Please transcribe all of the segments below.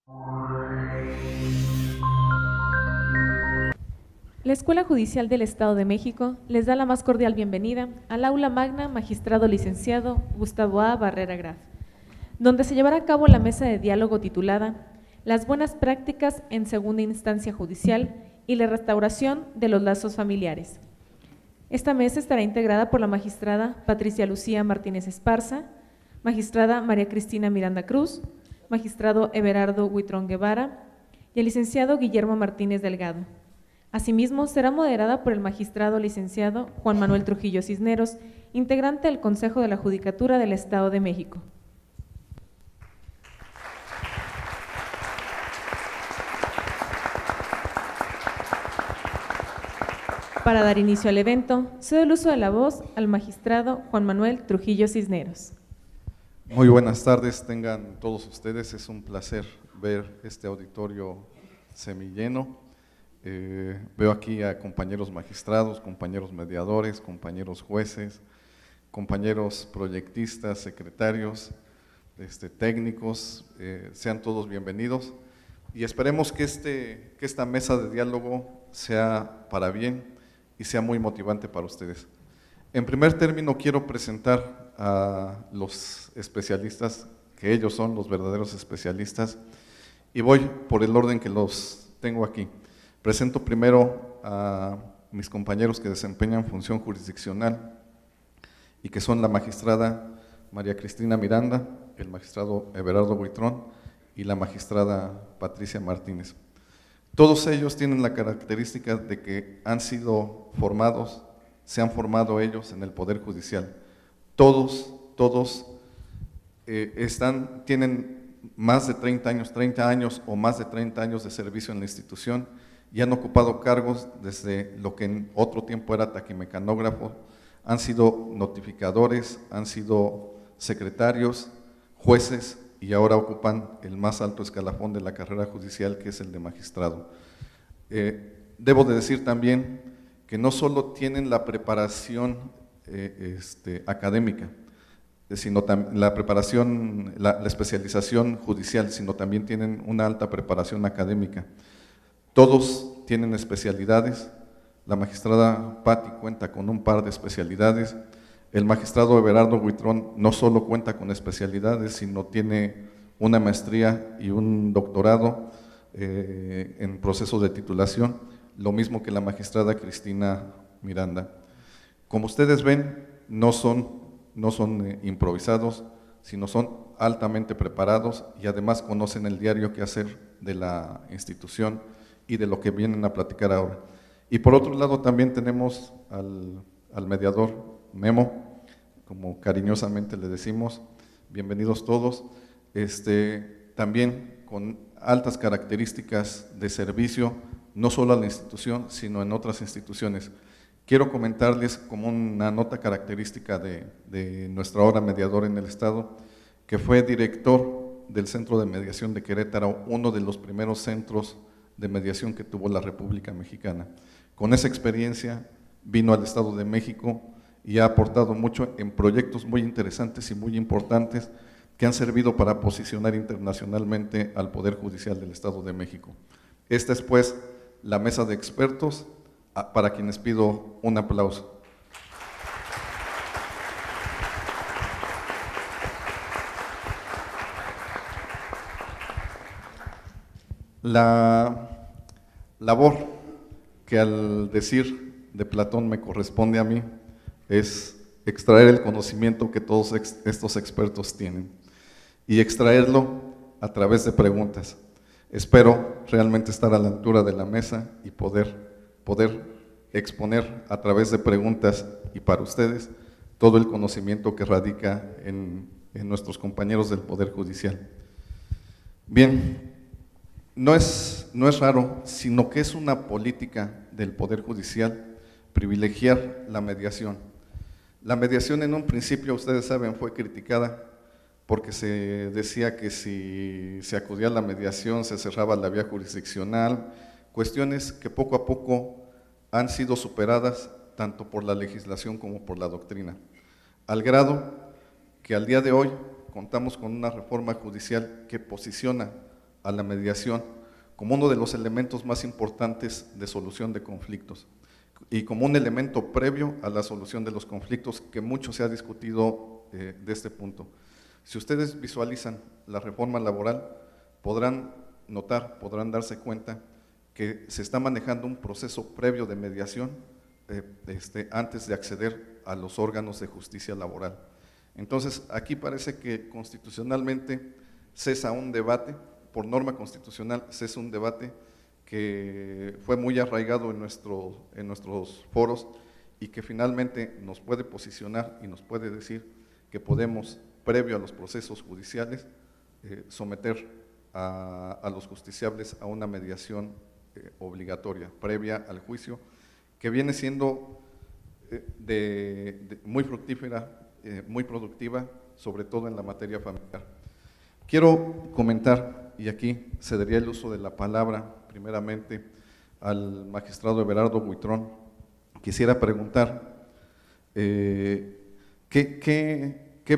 La Escuela Judicial del Estado de México les da la más cordial bienvenida al aula magna Magistrado Licenciado Gustavo A. Barrera Graf, donde se llevará a cabo la mesa de diálogo titulada Las buenas prácticas en segunda instancia judicial y la restauración de los lazos familiares. Esta mesa estará integrada por la magistrada Patricia Lucía Martínez Esparza, magistrada María Cristina Miranda Cruz, magistrado Everardo Huitrón Guevara y el licenciado Guillermo Martínez Delgado. Asimismo, será moderada por el magistrado licenciado Juan Manuel Trujillo Cisneros, integrante del Consejo de la Judicatura del Estado de México. Para dar inicio al evento, cedo el uso de la voz al magistrado Juan Manuel Trujillo Cisneros. Muy buenas tardes, tengan todos ustedes. Es un placer ver este auditorio semilleno. Veo aquí a compañeros magistrados, compañeros mediadores, compañeros jueces, compañeros proyectistas, secretarios, técnicos, sean todos bienvenidos y esperemos que esta mesa de diálogo sea para bien y sea muy motivante para ustedes. En primer término, quiero presentar a los especialistas, que ellos son los verdaderos especialistas, y voy por el orden que los tengo aquí. Presento primero a mis compañeros que desempeñan función jurisdiccional y que son la magistrada María Cristina Miranda, el magistrado Everardo Huitrón y la magistrada Patricia Martínez. Todos ellos tienen la característica de que han sido formados, se han formado ellos en el Poder Judicial. Todos tienen más de 30 años o más de 30 años de servicio en la institución y han ocupado cargos desde lo que en otro tiempo era taquimecanógrafo, han sido notificadores, han sido secretarios, jueces y ahora ocupan el más alto escalafón de la carrera judicial, que es el de magistrado. Debo de decir también que no solo tienen la preparación académica, sino la preparación, la especialización judicial, sino también tienen una alta preparación académica. Todos tienen especialidades. La magistrada Patti cuenta con un par de especialidades. El magistrado Everardo Huitrón no solo cuenta con especialidades, sino tiene una maestría y un doctorado en proceso de titulación, lo mismo que la magistrada Cristina Miranda. Como ustedes ven, no son improvisados, sino son altamente preparados y además conocen el diario quehacer de la institución y de lo que vienen a platicar ahora. Y por otro lado también tenemos al mediador Memo, como cariñosamente le decimos, bienvenidos todos, también con altas características de servicio, no solo a la institución, sino en otras instituciones. Quiero comentarles como una nota característica de nuestra ahora mediador en el Estado, que fue director del Centro de Mediación de Querétaro, uno de los primeros centros de mediación que tuvo la República Mexicana. Con esa experiencia vino al Estado de México y ha aportado mucho en proyectos muy interesantes y muy importantes que han servido para posicionar internacionalmente al Poder Judicial del Estado de México. Esta es pues la mesa de expertos, para quienes pido un aplauso. La labor que al decir de Platón me corresponde a mí es extraer el conocimiento que todos estos expertos tienen y extraerlo a través de preguntas. Espero realmente estar a la altura de la mesa y poder exponer a través de preguntas y para ustedes todo el conocimiento que radica en nuestros compañeros del Poder Judicial. Bien, no es raro, sino que es una política del Poder Judicial privilegiar la mediación. La mediación en un principio, ustedes saben, fue criticada porque se decía que si se acudía a la mediación se cerraba la vía jurisdiccional, cuestiones que poco a poco han sido superadas tanto por la legislación como por la doctrina, al grado que al día de hoy contamos con una reforma judicial que posiciona a la mediación como uno de los elementos más importantes de solución de conflictos y como un elemento previo a la solución de los conflictos que mucho se ha discutido de este punto. Si ustedes visualizan la reforma laboral, podrán notar, podrán darse cuenta que se está manejando un proceso previo de mediación antes de acceder a los órganos de justicia laboral. Entonces, aquí parece que constitucionalmente cesa un debate, por norma constitucional cesa un debate que fue muy arraigado en nuestros foros y que finalmente nos puede posicionar y nos puede decir que podemos, previo a los procesos judiciales, someter a los justiciables a una mediación obligatoria, previa al juicio, que viene siendo muy fructífera, muy productiva, sobre todo en la materia familiar. Quiero comentar, y aquí cedería el uso de la palabra primeramente al magistrado Everardo Buitrón. Quisiera preguntar, ¿qué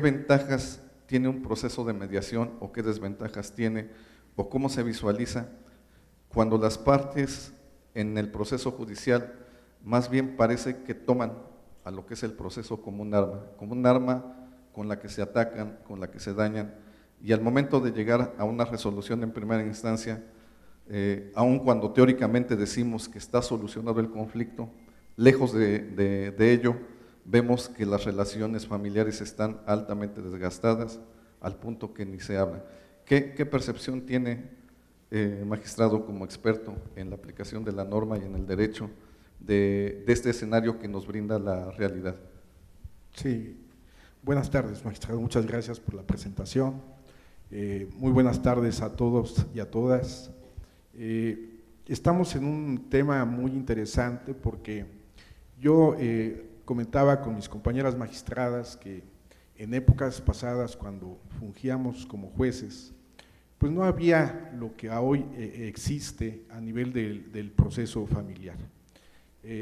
ventajas tiene un proceso de mediación o qué desventajas tiene o cómo se visualiza cuando las partes en el proceso judicial más bien parece que toman a lo que es el proceso como un arma con la que se atacan, con la que se dañan, y al momento de llegar a una resolución en primera instancia, aun cuando teóricamente decimos que está solucionado el conflicto, lejos de ello, vemos que las relaciones familiares están altamente desgastadas, al punto que ni se habla. ¿Qué percepción tiene, magistrado, como experto en la aplicación de la norma y en el derecho, de este escenario que nos brinda la realidad? Sí, buenas tardes, magistrado, muchas gracias por la presentación. Muy buenas tardes a todos y a todas. Estamos en un tema muy interesante porque yo comentaba con mis compañeras magistradas que en épocas pasadas, cuando fungíamos como jueces, pues no había lo que hoy existe a nivel del proceso familiar.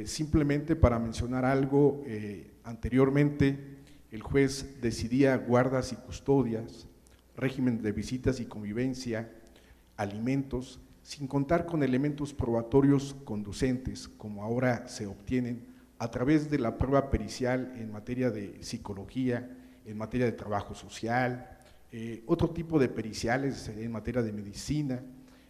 Simplemente para mencionar algo, anteriormente el juez decidía guardas y custodias, régimen de visitas y convivencia, alimentos, sin contar con elementos probatorios conducentes, como ahora se obtienen a través de la prueba pericial en materia de psicología, en materia de trabajo social, otro tipo de periciales en materia de medicina.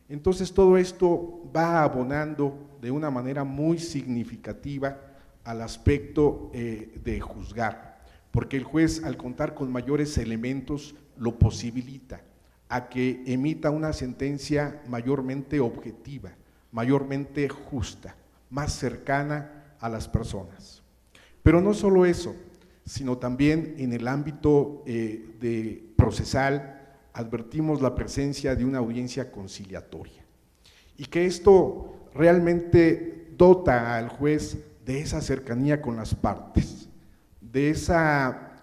Entonces todo esto va abonando de una manera muy significativa al aspecto de juzgar, porque el juez, al contar con mayores elementos, lo posibilita a que emita una sentencia mayormente objetiva, mayormente justa, más cercana a las personas. Pero no solo eso, sino también en el ámbito de procesal advertimos la presencia de una audiencia conciliatoria y que esto realmente dota al juez de esa cercanía con las partes, de esa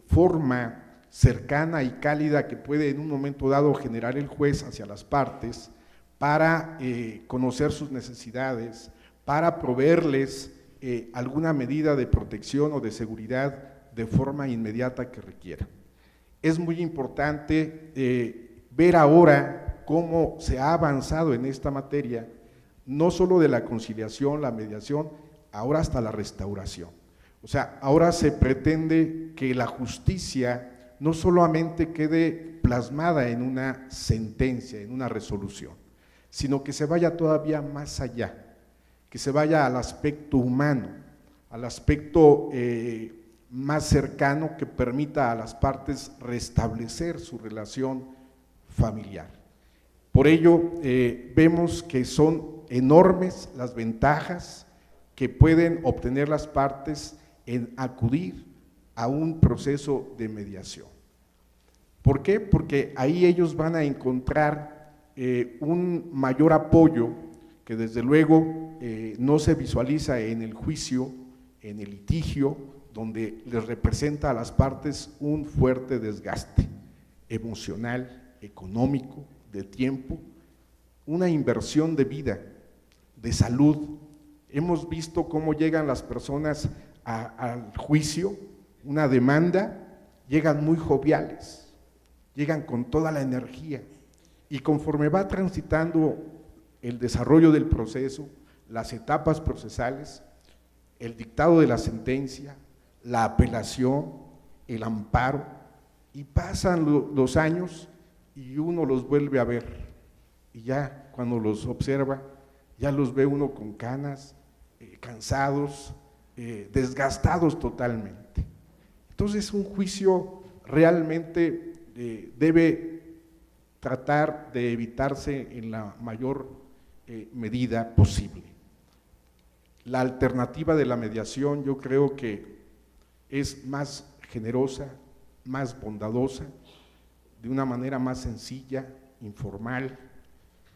forma cercana y cálida que puede en un momento dado generar el juez hacia las partes para conocer sus necesidades, para proveerles alguna medida de protección o de seguridad de forma inmediata que requiera. Es muy importante ver ahora cómo se ha avanzado en esta materia, no solo de la conciliación, la mediación, ahora hasta la restauración. O sea, ahora se pretende que la justicia no solamente quede plasmada en una sentencia, en una resolución, sino que se vaya todavía más allá, que se vaya al aspecto humano, al aspecto más cercano que permita a las partes restablecer su relación familiar. Por ello, vemos que son enormes las ventajas que pueden obtener las partes en acudir a un proceso de mediación. ¿Por qué? Porque ahí ellos van a encontrar un mayor apoyo que desde luego no se visualiza en el juicio, en el litigio, donde les representa a las partes un fuerte desgaste emocional, económico, de tiempo, una inversión de vida, de salud. Hemos visto cómo llegan las personas al juicio, una demanda, llegan muy joviales, llegan con toda la energía, Y conforme va transitando el desarrollo del proceso, las etapas procesales, el dictado de la sentencia, la apelación, el amparo, y pasan los años y uno los vuelve a ver, y ya cuando los observa, ya los ve uno con canas, cansados, desgastados totalmente. Entonces un juicio realmente debe tratar de evitarse en la mayor medida posible. La alternativa de la mediación yo creo que es más generosa, más bondadosa, de una manera más sencilla, informal,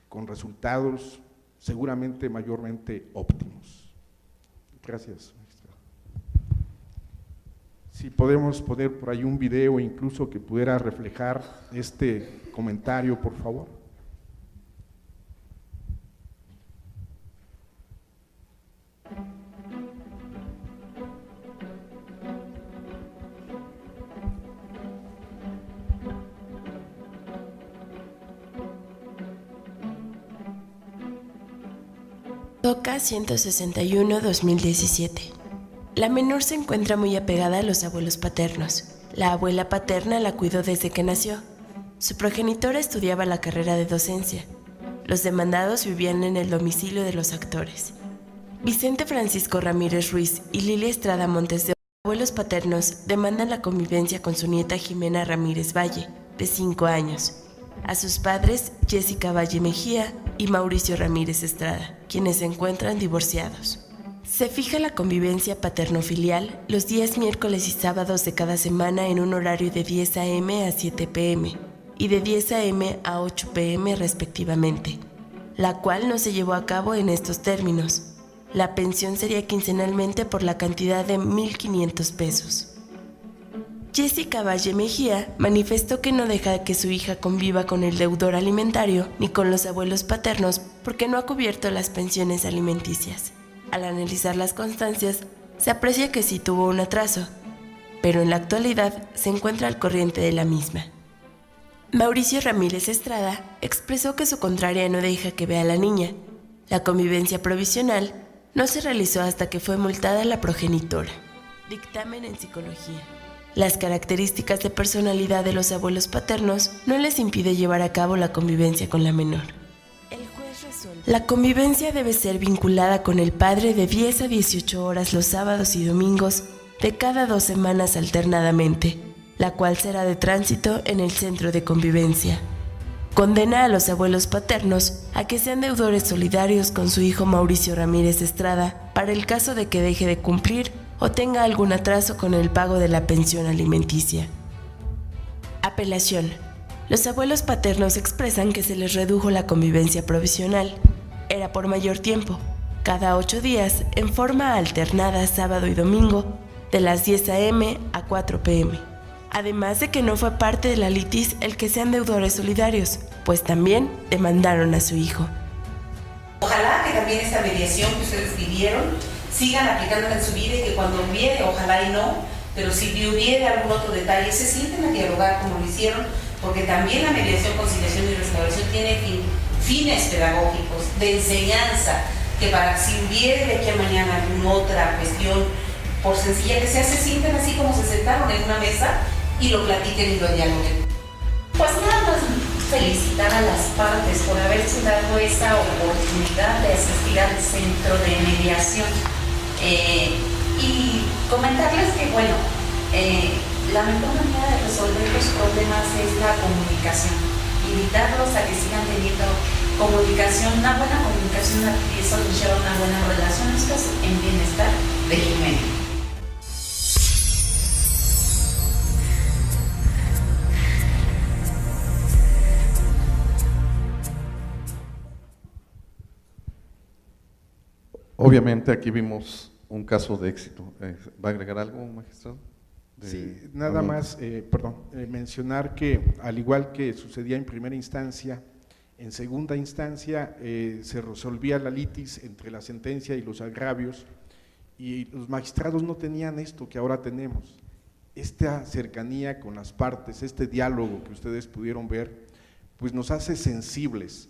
con resultados seguramente mayormente óptimos. Gracias, magistrado. Si podemos poner por ahí un video incluso que pudiera reflejar este comentario, por favor. Toca 161-2017. La menor se encuentra muy apegada a los abuelos paternos. La abuela paterna la cuidó desde que nació. Su progenitora estudiaba la carrera de docencia. Los demandados vivían en el domicilio de los actores. Vicente Francisco Ramírez Ruiz y Lilia Estrada Montes de abuelos paternos demandan la convivencia con su nieta Jimena Ramírez Valle, de 5 años, a sus padres Jessica Valle Mejía y Mauricio Ramírez Estrada, quienes se encuentran divorciados. Se fija la convivencia paterno-filial los días miércoles y sábados de cada semana en un horario de 10 a.m. a 7 p.m. y de 10 a.m. a 8 p.m. respectivamente, la cual no se llevó a cabo en estos términos. La pensión sería quincenalmente por la cantidad de 1,500 pesos. Jessica Valle Mejía manifestó que no deja que su hija conviva con el deudor alimentario ni con los abuelos paternos porque no ha cubierto las pensiones alimenticias. Al analizar las constancias, se aprecia que sí tuvo un atraso, pero en la actualidad se encuentra al corriente de la misma. Mauricio Ramírez Estrada expresó que su contraria no deja que vea a la niña. La convivencia provisional no se realizó hasta que fue multada la progenitora. Dictamen en psicología. Las características de personalidad de los abuelos paternos no les impide llevar a cabo la convivencia con la menor. El juez resuelve. La convivencia debe ser vinculada con el padre de 10 a 18 horas los sábados y domingos de cada 2 semanas alternadamente, la cual será de tránsito en el centro de convivencia. Condena a los abuelos paternos a que sean deudores solidarios con su hijo Mauricio Ramírez Estrada para el caso de que deje de cumplir o tenga algún atraso con el pago de la pensión alimenticia. Apelación. Los abuelos paternos expresan que se les redujo la convivencia provisional. Era por mayor tiempo, cada 8 días, en forma alternada sábado y domingo, de las 10 a.m. a 4 p.m. Además de que no fue parte de la litis el que sean deudores solidarios, pues también demandaron a su hijo. Ojalá que también esta mediación que ustedes vivieron sigan aplicándola en su vida y que cuando hubiere, ojalá y no, pero si hubiere algún otro detalle, se sienten a dialogar como lo hicieron, porque también la mediación, conciliación y restauración tiene fines pedagógicos, de enseñanza, que para si hubiere de aquí a mañana alguna otra cuestión, por sencilla que sea, se sienten así como se sentaron en una mesa y lo platiquen y lo dialoguen. Pues nada más felicitar a las partes por haberse dado esa oportunidad de asistir al centro de mediación y comentarles que, bueno, la mejor manera de resolver los problemas es la comunicación, invitarlos a que sigan teniendo comunicación, una buena comunicación y eso nos lleva a una buena relación, esto es en bienestar de Jimena. Obviamente aquí vimos un caso de éxito. ¿Va a agregar algo, magistrado? Sí, nada más, mencionar que al igual que sucedía en primera instancia, en segunda instancia se resolvía la litis entre la sentencia y los agravios y los magistrados no tenían esto que ahora tenemos, esta cercanía con las partes, este diálogo que ustedes pudieron ver, pues nos hace sensibles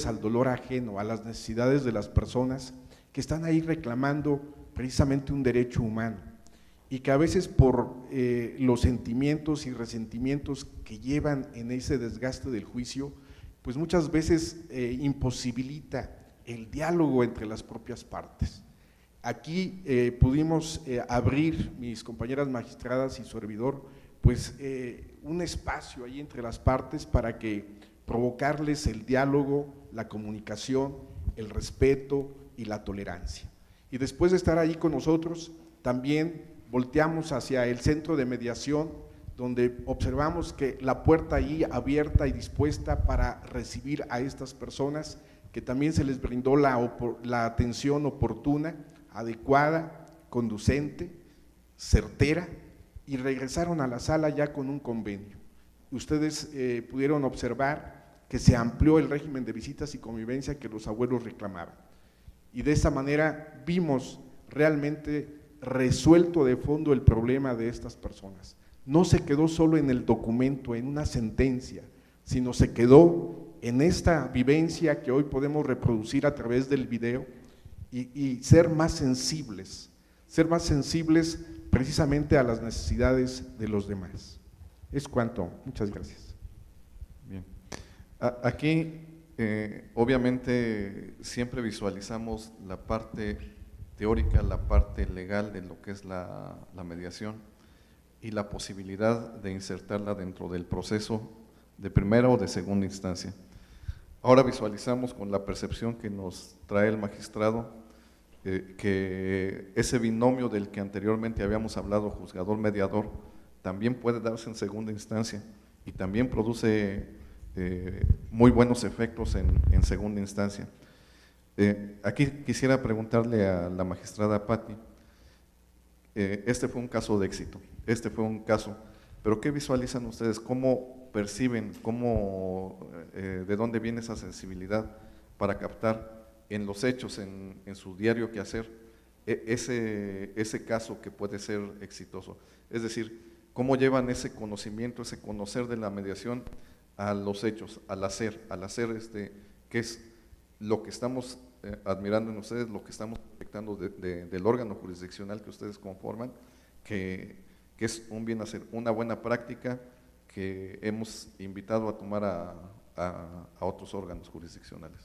al dolor ajeno, a las necesidades de las personas que están ahí reclamando precisamente un derecho humano, y que a veces por los sentimientos y resentimientos que llevan en ese desgaste del juicio, pues muchas veces imposibilita el diálogo entre las propias partes. Aquí pudimos abrir, mis compañeras magistradas y su servidor, pues un espacio ahí entre las partes para que provocarles el diálogo, la comunicación, el respeto y la tolerancia. Y después de estar ahí con nosotros, también volteamos hacia el centro de mediación, donde observamos que la puerta ahí abierta y dispuesta para recibir a estas personas, que también se les brindó la atención oportuna, adecuada, conducente, certera, y regresaron a la sala ya con un convenio. Ustedes pudieron observar que se amplió el régimen de visitas y convivencia que los abuelos reclamaban, y de esa manera vimos realmente resuelto de fondo el problema de estas personas. No se quedó solo en el documento, en una sentencia, sino se quedó en esta vivencia que hoy podemos reproducir a través del video y ser más sensibles precisamente a las necesidades de los demás. Es cuanto, muchas gracias. Bien, aquí obviamente siempre visualizamos la parte teórica, la parte legal de lo que es la mediación y la posibilidad de insertarla dentro del proceso de primera o de segunda instancia. Ahora visualizamos con la percepción que nos trae el magistrado que ese binomio del que anteriormente habíamos hablado, juzgador-mediador, también puede darse en segunda instancia y también produce muy buenos efectos en segunda instancia. Aquí quisiera preguntarle a la magistrada Patti, este fue un caso de éxito, pero ¿qué visualizan ustedes? ¿Cómo perciben, de dónde viene esa sensibilidad para captar en los hechos, en su diario quehacer, ese caso que puede ser exitoso? Es decir, ¿cómo llevan ese conocimiento, ese conocer de la mediación a los hechos, al hacer que es lo que estamos admirando en ustedes, lo que estamos proyectando del órgano jurisdiccional que ustedes conforman, que es un bien hacer, una buena práctica que hemos invitado a tomar a otros órganos jurisdiccionales?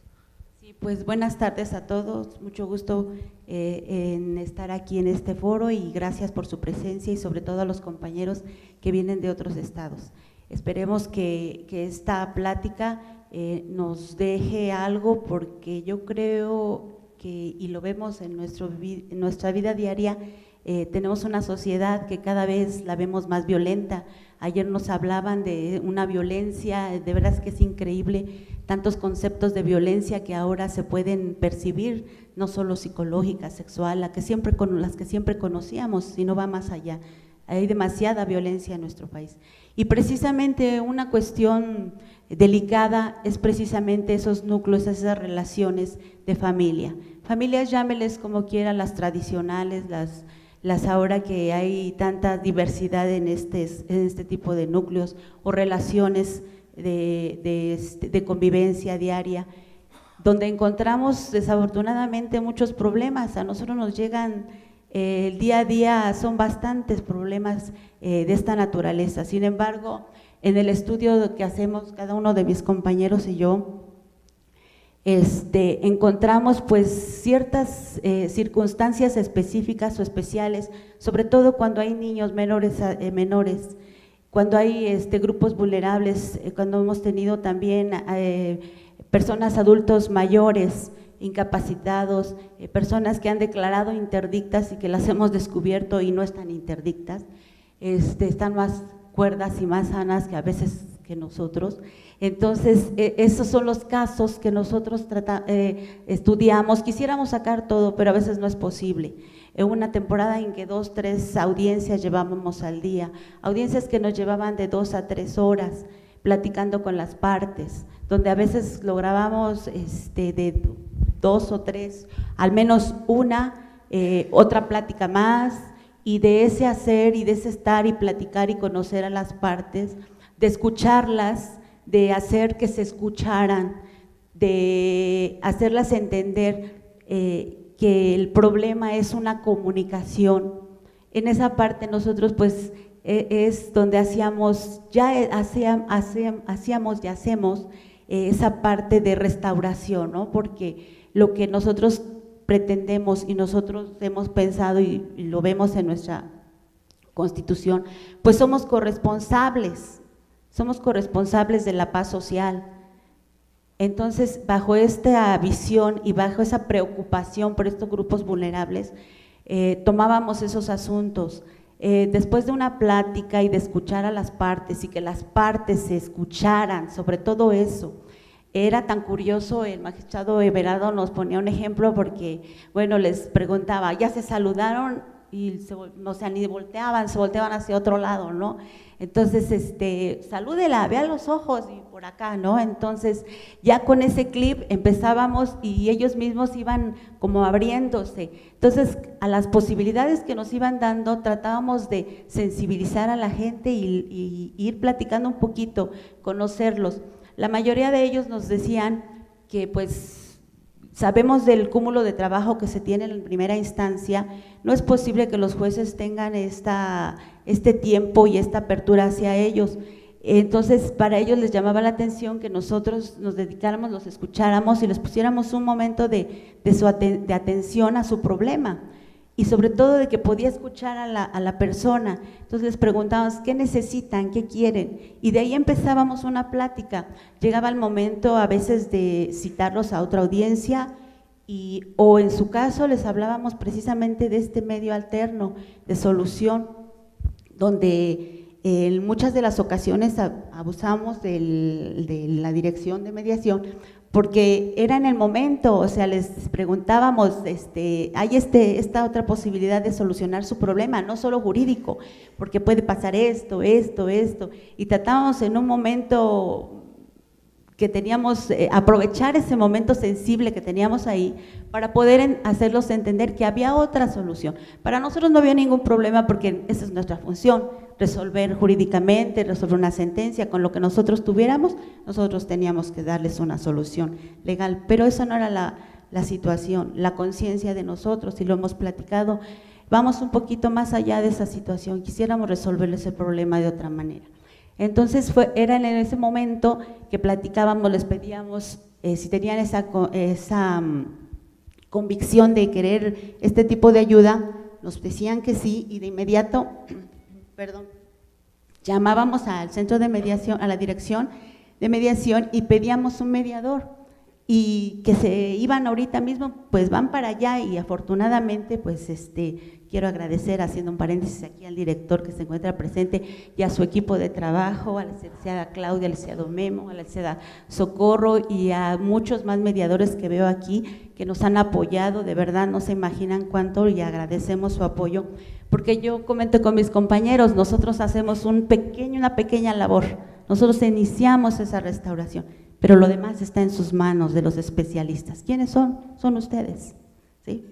Sí, pues buenas tardes a todos, mucho gusto en estar aquí en este foro y gracias por su presencia y sobre todo a los compañeros que vienen de otros estados. Esperemos que esta plática nos deje algo, porque yo creo que, y lo vemos en nuestra vida diaria, tenemos una sociedad que cada vez la vemos más violenta. Ayer nos hablaban de una violencia, de veras que es increíble, tantos conceptos de violencia que ahora se pueden percibir, no solo psicológica, sexual, las que siempre conocíamos, sino va más allá. Hay demasiada violencia en nuestro país. Y precisamente una cuestión delicada es precisamente esos núcleos, esas relaciones de familia. Familias, llámeles como quieran, las tradicionales, las ahora que hay tanta diversidad en este tipo de núcleos o relaciones de convivencia diaria, donde encontramos desafortunadamente muchos problemas. A nosotros nos llegan el día a día, son bastantes problemas de esta naturaleza. Sin embargo, en el estudio que hacemos cada uno de mis compañeros y yo, encontramos pues ciertas circunstancias específicas o especiales, sobre todo cuando hay niños menores, cuando hay grupos vulnerables, cuando hemos tenido también personas adultos mayores, incapacitados, personas que han declarado interdictas y que las hemos descubierto y no están interdictas, están más cuerdas y más sanas que a veces que nosotros. Entonces, esos son los casos que nosotros estudiamos. Quisiéramos sacar todo, pero a veces no es posible. En una temporada en que 2, 3 audiencias llevábamos al día, audiencias que nos llevaban de 2 a 3 horas, platicando con las partes, donde a veces lográbamos de 2 o 3, al menos una, otra plática más, y de ese hacer y de ese estar y platicar y conocer a las partes, de escucharlas, de hacer que se escucharan, de hacerlas entender que el problema es una comunicación. En esa parte nosotros pues es donde hacíamos y hacemos esa parte de restauración, ¿no? Porque lo que nosotros pretendemos y nosotros hemos pensado y lo vemos en nuestra Constitución, pues somos corresponsables de la paz social. Entonces, bajo esta visión y bajo esa preocupación por estos grupos vulnerables, tomábamos esos asuntos. Después de una plática y de escuchar a las partes y que las partes se escucharan, sobre todo eso, era tan curioso, el magistrado Everardo nos ponía un ejemplo porque, bueno, les preguntaba, ¿ya se saludaron? Y ni volteaban, se volteaban hacia otro lado, ¿no? Entonces, salúdela, vea los ojos y por acá, ¿no? Entonces, ya con ese clip empezábamos y ellos mismos iban como abriéndose. Entonces, a las posibilidades que nos iban dando, tratábamos de sensibilizar a la gente y ir platicando un poquito, conocerlos. La mayoría de ellos nos decían que pues sabemos del cúmulo de trabajo que se tiene en primera instancia, no es posible que los jueces tengan este tiempo y esta apertura hacia ellos. Entonces, para ellos les llamaba la atención que nosotros nos dedicáramos, los escucháramos y les pusiéramos un momento de atención a su problema. Y sobre todo de que podía escuchar a la persona. Entonces les preguntábamos qué necesitan, qué quieren, y de ahí empezábamos una plática. Llegaba el momento a veces de citarlos a otra audiencia o en su caso les hablábamos precisamente de este medio alterno de solución, donde en muchas de las ocasiones abusamos de la dirección de mediación, porque era en el momento, o sea, les preguntábamos, hay esta otra posibilidad de solucionar su problema, no solo jurídico, porque puede pasar esto, y tratábamos en un momento que teníamos, aprovechar ese momento sensible que teníamos ahí para poder hacerlos entender que había otra solución. Para nosotros no había ningún problema porque esa es nuestra función, resolver jurídicamente, resolver una sentencia, con lo que nosotros tuviéramos, nosotros teníamos que darles una solución legal, pero esa no era la situación, la conciencia de nosotros, y lo hemos platicado, vamos un poquito más allá de esa situación, quisiéramos resolverles el problema de otra manera. Entonces era en ese momento que platicábamos, les pedíamos si tenían esa convicción de querer este tipo de ayuda, nos decían que sí, y de inmediato llamábamos al centro de mediación, a la dirección de mediación, y pedíamos un mediador, y que se iban ahorita mismo, pues van para allá, y afortunadamente pues quiero agradecer, haciendo un paréntesis aquí, al director que se encuentra presente y a su equipo de trabajo, a la licenciada Claudia, al licenciado Memo, a la licenciada Socorro y a muchos más mediadores que veo aquí que nos han apoyado, de verdad no se imaginan cuánto, y agradecemos su apoyo, porque yo comento con mis compañeros, nosotros hacemos una pequeña labor, nosotros iniciamos esa restauración, pero lo demás está en sus manos de los especialistas. ¿Quiénes son? Son ustedes, ¿sí?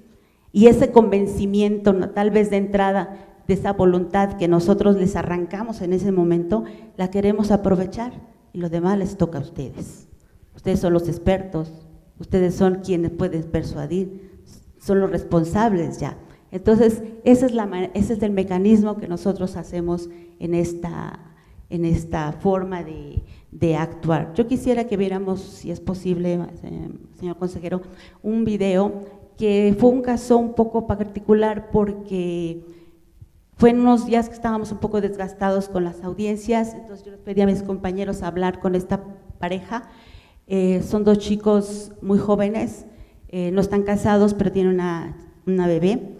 Y ese convencimiento, tal vez de entrada, de esa voluntad que nosotros les arrancamos en ese momento, la queremos aprovechar, y lo demás les toca a ustedes. Ustedes son los expertos, ustedes son quienes pueden persuadir, son los responsables ya. Entonces, ese es el mecanismo que nosotros hacemos en esta forma de actuar. Yo quisiera que viéramos, si es posible, señor consejero, un video que fue un caso un poco particular porque fue en unos días que estábamos un poco desgastados con las audiencias, entonces yo les pedí a mis compañeros hablar con esta pareja. Son dos chicos muy jóvenes, no están casados, pero tienen una bebé,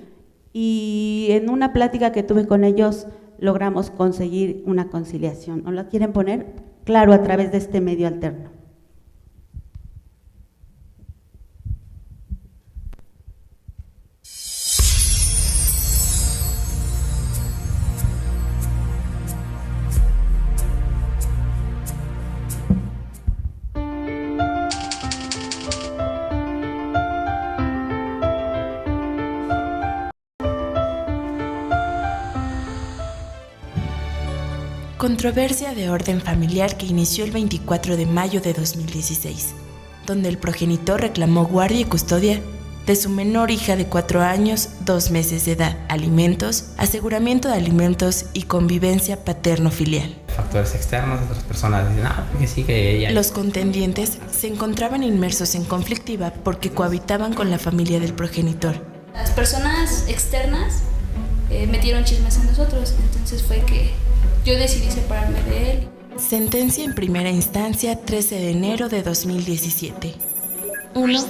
y en una plática que tuve con ellos logramos conseguir una conciliación. ¿No la quieren poner? Claro, a través de este medio alterno. Controversia de orden familiar que inició el 24 de mayo de 2016, donde el progenitor reclamó guardia y custodia de su menor hija de 4 años, 2 meses de edad, alimentos, aseguramiento de alimentos y convivencia paterno-filial. Factores externos, otras personas dicen, porque sí, que ella... Los contendientes se encontraban inmersos en conflictiva porque cohabitaban con la familia del progenitor. Las personas externas metieron chismes en nosotros, entonces fue que yo decidí separarme de él. Sentencia en primera instancia, 13 de enero de 2017. 1.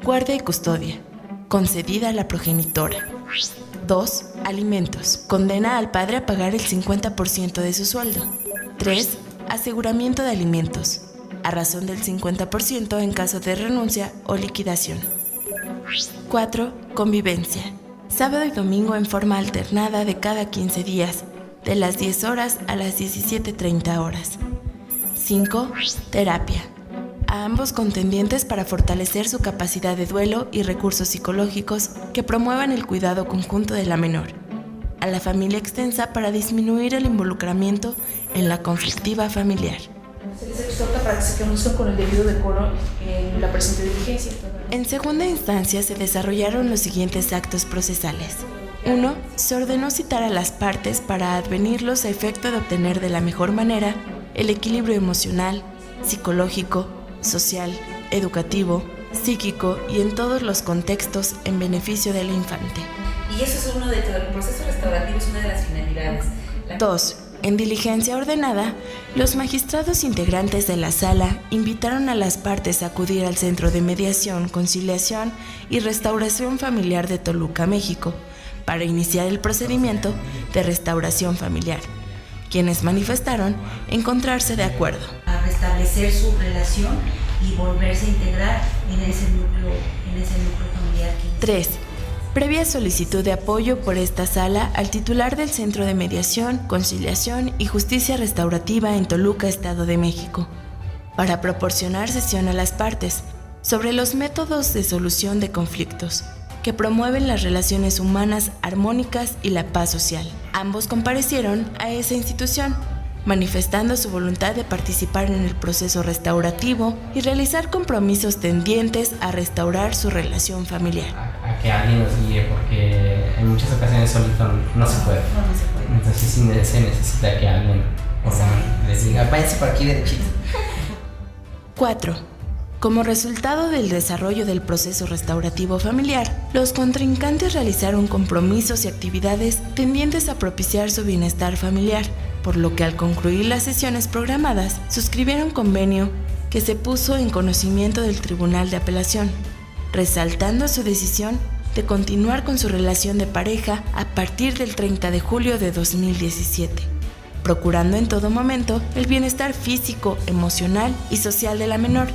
Guardia y custodia, concedida a la progenitora. 2. Alimentos, condena al padre a pagar el 50% de su sueldo. 3. Aseguramiento de alimentos, a razón del 50% en caso de renuncia o liquidación. 4. Convivencia, sábado y domingo en forma alternada de cada 15 días, de las 10 horas a las 17:30 horas. 5. Terapia, a ambos contendientes para fortalecer su capacidad de duelo y recursos psicológicos que promuevan el cuidado conjunto de la menor. A la familia extensa para disminuir el involucramiento en la conflictiva familiar. Se les exhorta para que se conduzcan con el debido decoro en la presente diligencia. En segunda instancia se desarrollaron los siguientes actos procesales. 1. Se ordenó citar a las partes para advenirlos a efecto de obtener de la mejor manera el equilibrio emocional, psicológico, social, educativo, psíquico y en todos los contextos en beneficio del infante. Y eso es uno del proceso restaurativo, es una de las finalidades. 2. En diligencia ordenada, los magistrados integrantes de la sala invitaron a las partes a acudir al Centro de Mediación, Conciliación y Restauración Familiar de Toluca, México, para iniciar el procedimiento de restauración familiar, quienes manifestaron encontrarse de acuerdo. A restablecer su relación y volverse a integrar en ese núcleo familiar. 3. Previa solicitud de apoyo por esta sala al titular del Centro de Mediación, Conciliación y Justicia Restaurativa en Toluca, Estado de México, para proporcionar sesión a las partes sobre los métodos de solución de conflictos que promueven las relaciones humanas armónicas y la paz social. Ambos comparecieron a esa institución, manifestando su voluntad de participar en el proceso restaurativo y realizar compromisos tendientes a restaurar su relación familiar. A que alguien nos guíe, porque en muchas ocasiones solito no se puede. Entonces sí se necesita que alguien les diga, váyanse por aquí derechito. 4. Como resultado del desarrollo del proceso restaurativo familiar, los contrincantes realizaron compromisos y actividades tendientes a propiciar su bienestar familiar, por lo que al concluir las sesiones programadas, suscribieron convenio que se puso en conocimiento del Tribunal de Apelación, resaltando su decisión de continuar con su relación de pareja a partir del 30 de julio de 2017, procurando en todo momento el bienestar físico, emocional y social de la menor,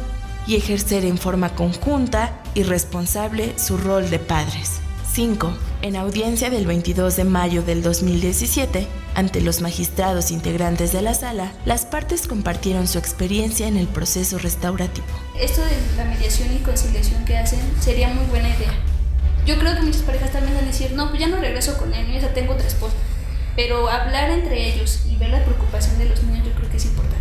y ejercer en forma conjunta y responsable su rol de padres. 5. En audiencia del 22 de mayo del 2017, ante los magistrados integrantes de la sala, las partes compartieron su experiencia en el proceso restaurativo. Esto de la mediación y conciliación que hacen sería muy buena idea. Yo creo que muchas parejas también van a decir, no, pues ya no regreso con él, yo ya tengo otra esposa. Pero hablar entre ellos y ver la preocupación de los niños yo creo que es importante.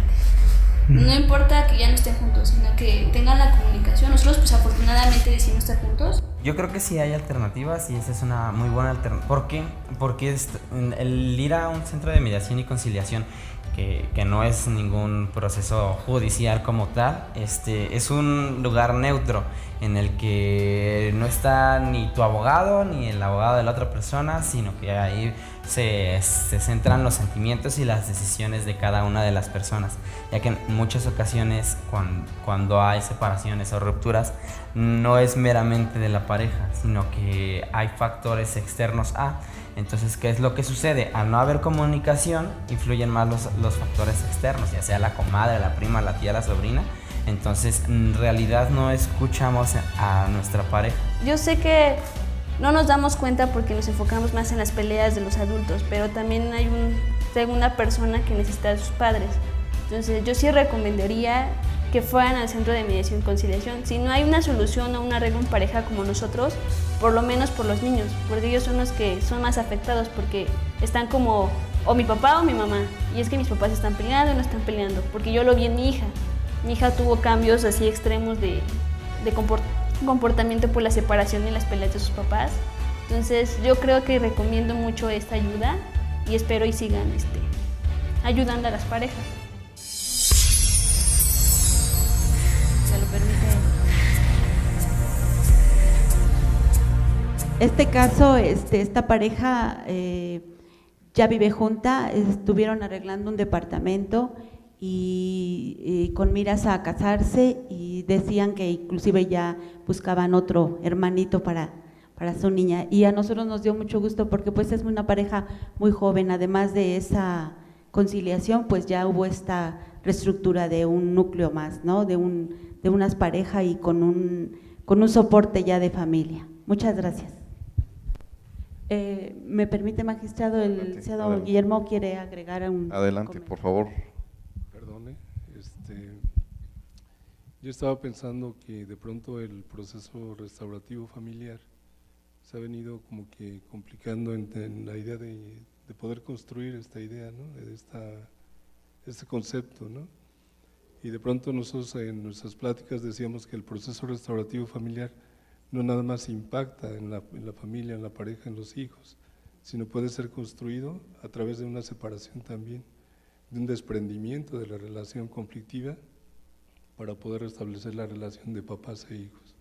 No importa que ya no estén juntos, sino que tengan la comunicación. Nosotros pues afortunadamente decidimos estar juntos. Yo creo que sí hay alternativas y esa es una muy buena alternativa. ¿Por qué? Porque el ir a un centro de mediación y conciliación, que no es ningún proceso judicial como tal, es un lugar neutro en el que no está ni tu abogado ni el abogado de la otra persona, sino que ahí se centran los sentimientos y las decisiones de cada una de las personas, ya que en muchas ocasiones cuando hay separaciones o rupturas no es meramente de la pareja, sino que hay factores externos a. Entonces, ¿qué es lo que sucede? Al no haber comunicación, influyen más los factores externos, ya sea la comadre, la prima, la tía, la sobrina. Entonces, en realidad no escuchamos a nuestra pareja. Yo sé que no nos damos cuenta porque nos enfocamos más en las peleas de los adultos, pero también hay una persona que necesita a sus padres. Entonces, yo sí recomendaría que fueran al centro de mediación y conciliación. Si no hay una solución o un arreglo en pareja como nosotros, por lo menos por los niños, porque ellos son los que son más afectados porque están como o mi papá o mi mamá. Y es que mis papás están peleando y no están peleando, porque yo lo vi en mi hija. Mi hija tuvo cambios así extremos de comportamiento por la separación y las peleas de sus papás. Entonces yo creo que recomiendo mucho esta ayuda y espero y sigan ayudando a las parejas. ¿Se lo permite? Este caso, esta pareja ya vive junta, estuvieron arreglando un departamento y con miras a casarse, y decían que inclusive ya buscaban otro hermanito para su niña, y a nosotros nos dio mucho gusto porque pues es una pareja muy joven. Además de esa conciliación, pues ya hubo esta reestructura de un núcleo más, ¿no? De unas parejas y con un soporte ya de familia. Muchas gracias. ¿Me permite, magistrado? El licenciado Guillermo quiere agregar un Adelante, comentario. por favor. Perdone, yo estaba pensando que de pronto el proceso restaurativo familiar se ha venido como que complicando en la idea de poder construir esta idea, ¿no? Este concepto, ¿no? Y de pronto nosotros en nuestras pláticas decíamos que el proceso restaurativo familiar no nada más impacta en la familia, en la pareja, en los hijos, sino puede ser construido a través de una separación también, de un desprendimiento de la relación conflictiva para poder restablecer la relación de papás e hijos.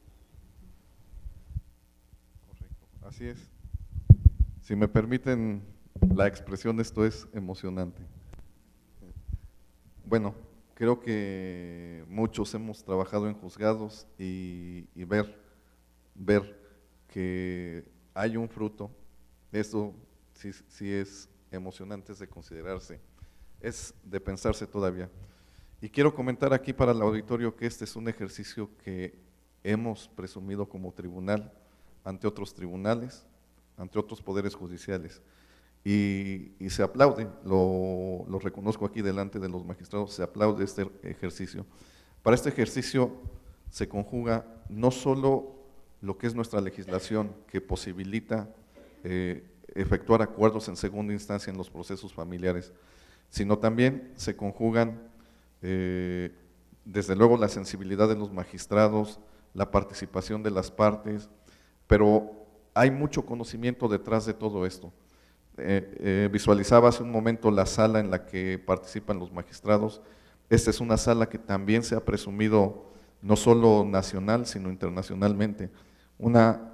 Correcto, así es. Si me permiten la expresión, esto es emocionante. Bueno, creo que muchos hemos trabajado en juzgados y ver que hay un fruto, eso sí es emocionante, es de considerarse, es de pensarse todavía. Y quiero comentar aquí para el auditorio que este es un ejercicio que hemos presumido como tribunal ante otros tribunales, ante otros poderes judiciales, y se aplaude, lo reconozco aquí delante de los magistrados, se aplaude este ejercicio. Para este ejercicio se conjuga no solo lo que es nuestra legislación, que posibilita efectuar acuerdos en segunda instancia en los procesos familiares, sino también se conjugan desde luego la sensibilidad de los magistrados, la participación de las partes, pero hay mucho conocimiento detrás de todo esto. Visualizaba hace un momento la sala en la que participan los magistrados. Esta es una sala que también se ha presumido no solo nacional, sino internacionalmente. Una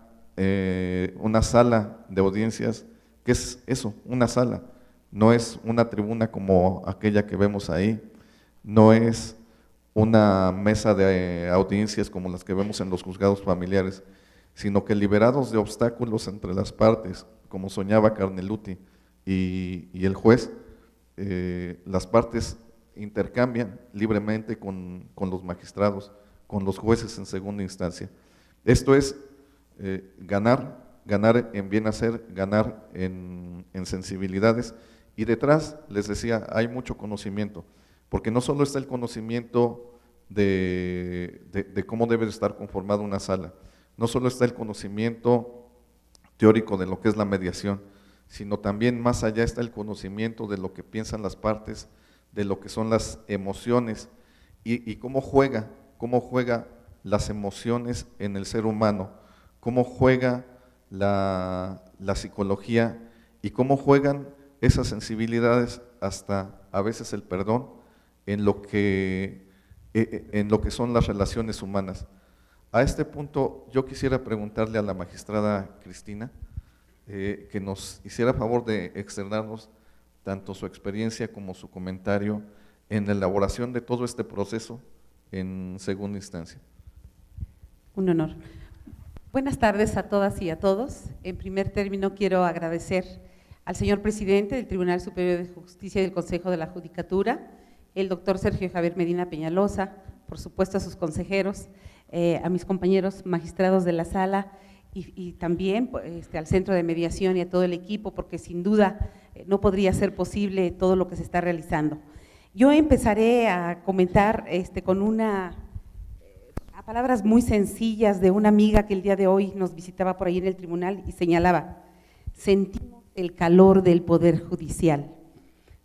sala de audiencias, que es eso, una sala, no es una tribuna como aquella que vemos ahí, no es una mesa de audiencias como las que vemos en los juzgados familiares, sino que liberados de obstáculos entre las partes, como soñaba Carneluti y el juez, las partes intercambian libremente con los magistrados, con los jueces en segunda instancia. Esto es ganar en bien hacer, ganar en sensibilidades, y detrás, les decía, hay mucho conocimiento, porque no solo está el conocimiento de cómo debe estar conformada una sala, no solo está el conocimiento teórico de lo que es la mediación, sino también más allá está el conocimiento de lo que piensan las partes, de lo que son las emociones y cómo juega las emociones en el ser humano, cómo juega la psicología y cómo juegan esas sensibilidades, hasta a veces el perdón, en lo que son las relaciones humanas. A este punto yo quisiera preguntarle a la magistrada Cristina que nos hiciera favor de externarnos tanto su experiencia como su comentario en la elaboración de todo este proceso en segunda instancia. Un honor. Buenas tardes a todas y a todos. En primer término quiero agradecer al señor presidente del Tribunal Superior de Justicia y del Consejo de la Judicatura, el doctor Sergio Javier Medina Peñalosa, por supuesto a sus consejeros, a mis compañeros magistrados de la sala y también al Centro de Mediación y a todo el equipo, porque sin duda no podría ser posible todo lo que se está realizando. Yo empezaré a comentar con a palabras muy sencillas de una amiga que el día de hoy nos visitaba por ahí en el tribunal y señalaba: sentimos el calor del Poder Judicial.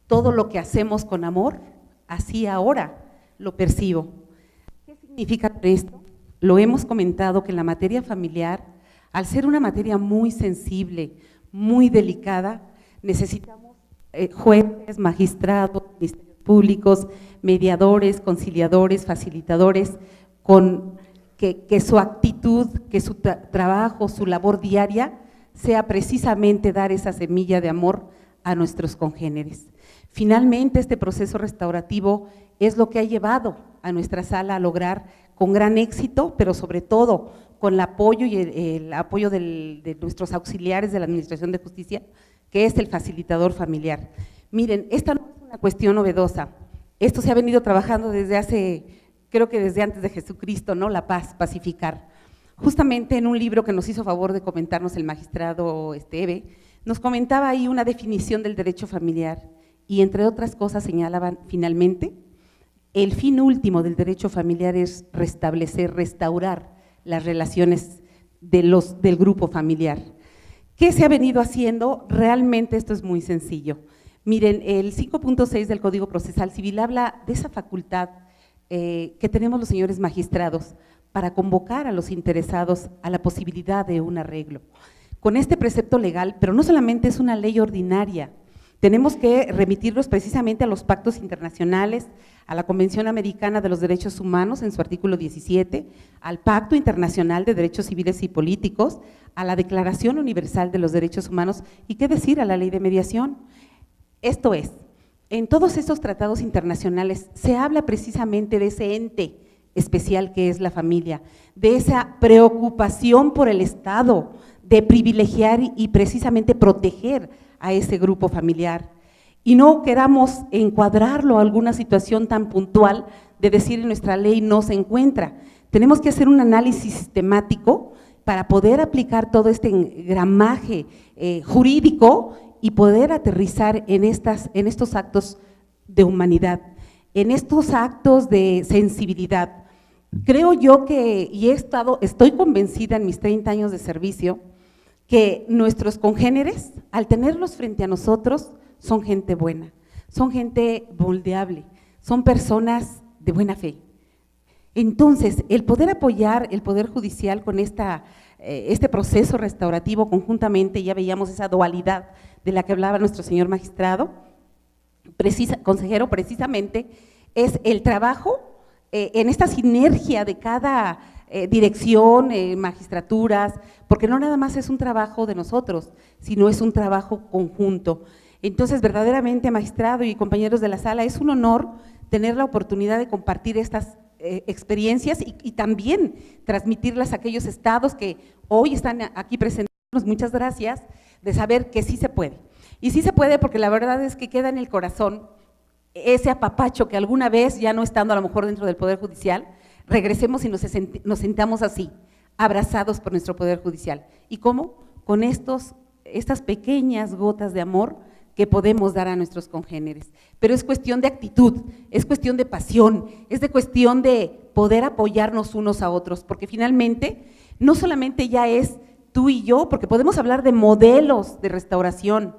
todo lo que hacemos con amor, así ahora lo percibo. ¿Qué significa esto? Lo hemos comentado que la materia familiar, al ser una materia muy sensible, muy delicada, necesitamos jueces, magistrados, ministerios públicos, mediadores, conciliadores, facilitadores, que su actitud, que su trabajo, su labor diaria sea precisamente dar esa semilla de amor a nuestros congéneres. Finalmente, este proceso restaurativo es lo que ha llevado a nuestra sala a lograr con gran éxito, pero sobre todo con el apoyo y el apoyo de nuestros auxiliares de la Administración de Justicia, que es el facilitador familiar. Miren, esta no es una cuestión novedosa, esto se ha venido trabajando creo que desde antes de Jesucristo, ¿no? La paz, pacificar. Justamente en un libro que nos hizo favor de comentarnos el magistrado Eve, nos comentaba ahí una definición del derecho familiar y entre otras cosas señalaban finalmente, el fin último del derecho familiar es restablecer, restaurar las relaciones del grupo familiar. ¿Qué se ha venido haciendo? Realmente esto es muy sencillo. Miren, el 5.6 del Código Procesal Civil habla de esa facultad que tenemos los señores magistrados para convocar a los interesados a la posibilidad de un arreglo. Con este precepto legal, pero no solamente es una ley ordinaria, tenemos que remitirlos precisamente a los pactos internacionales, a la Convención Americana de los Derechos Humanos en su artículo 17, al Pacto Internacional de Derechos Civiles y Políticos, a la Declaración Universal de los Derechos Humanos y qué decir a la Ley de Mediación. Esto es, en todos estos tratados internacionales se habla precisamente de ese ente especial que es la familia, de esa preocupación por el Estado, de privilegiar y precisamente proteger a ese grupo familiar. Y no queramos encuadrarlo a alguna situación tan puntual de decir en nuestra ley no se encuentra. Tenemos que hacer un análisis sistemático para poder aplicar todo este engramaje jurídico y poder aterrizar en estos actos de humanidad, en estos actos de sensibilidad. Creo yo que, y estoy convencida en mis 30 años de servicio, que nuestros congéneres, al tenerlos frente a nosotros, son gente buena, son gente moldeable, son personas de buena fe. Entonces, el poder apoyar el Poder Judicial con este proceso restaurativo conjuntamente, ya veíamos esa dualidad de la que hablaba nuestro señor magistrado, consejero, precisamente, es el trabajo en esta sinergia de cada dirección, magistraturas, porque no nada más es un trabajo de nosotros, sino es un trabajo conjunto. Entonces, verdaderamente, magistrado y compañeros de la sala, es un honor tener la oportunidad de compartir estas experiencias y también transmitirlas a aquellos estados que hoy están aquí presentes. Muchas gracias, de saber que sí se puede. Y sí se puede porque la verdad es que queda en el corazón ese apapacho que alguna vez, ya no estando a lo mejor dentro del Poder Judicial, regresemos y nos sentamos así, abrazados por nuestro Poder Judicial. ¿Y cómo? Con estas pequeñas gotas de amor que podemos dar a nuestros congéneres. Pero es cuestión de actitud, es cuestión de pasión, es de cuestión de poder apoyarnos unos a otros, porque finalmente no solamente ya es tú y yo, porque podemos hablar de modelos de restauración,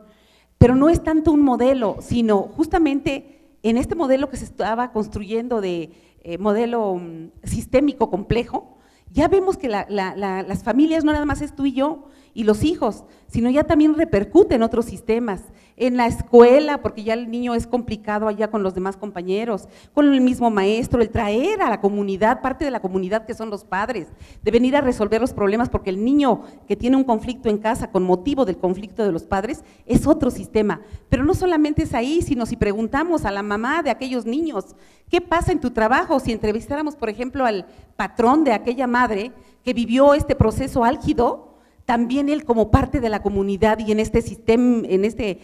pero no es tanto un modelo, sino justamente en este modelo que se estaba construyendo de modelo sistémico complejo, ya vemos que las familias no nada más es tú y yo y los hijos, sino ya también repercute en otros sistemas, en la escuela, porque ya el niño es complicado allá con los demás compañeros, con el mismo maestro, el traer a la comunidad, parte de la comunidad que son los padres, de venir a resolver los problemas, porque el niño que tiene un conflicto en casa con motivo del conflicto de los padres es otro sistema, pero no solamente es ahí, sino si preguntamos a la mamá de aquellos niños, ¿qué pasa en tu trabajo? Si entrevistáramos, por ejemplo, al patrón de aquella madre que vivió este proceso álgido, también él como parte de la comunidad y en este sistema, en este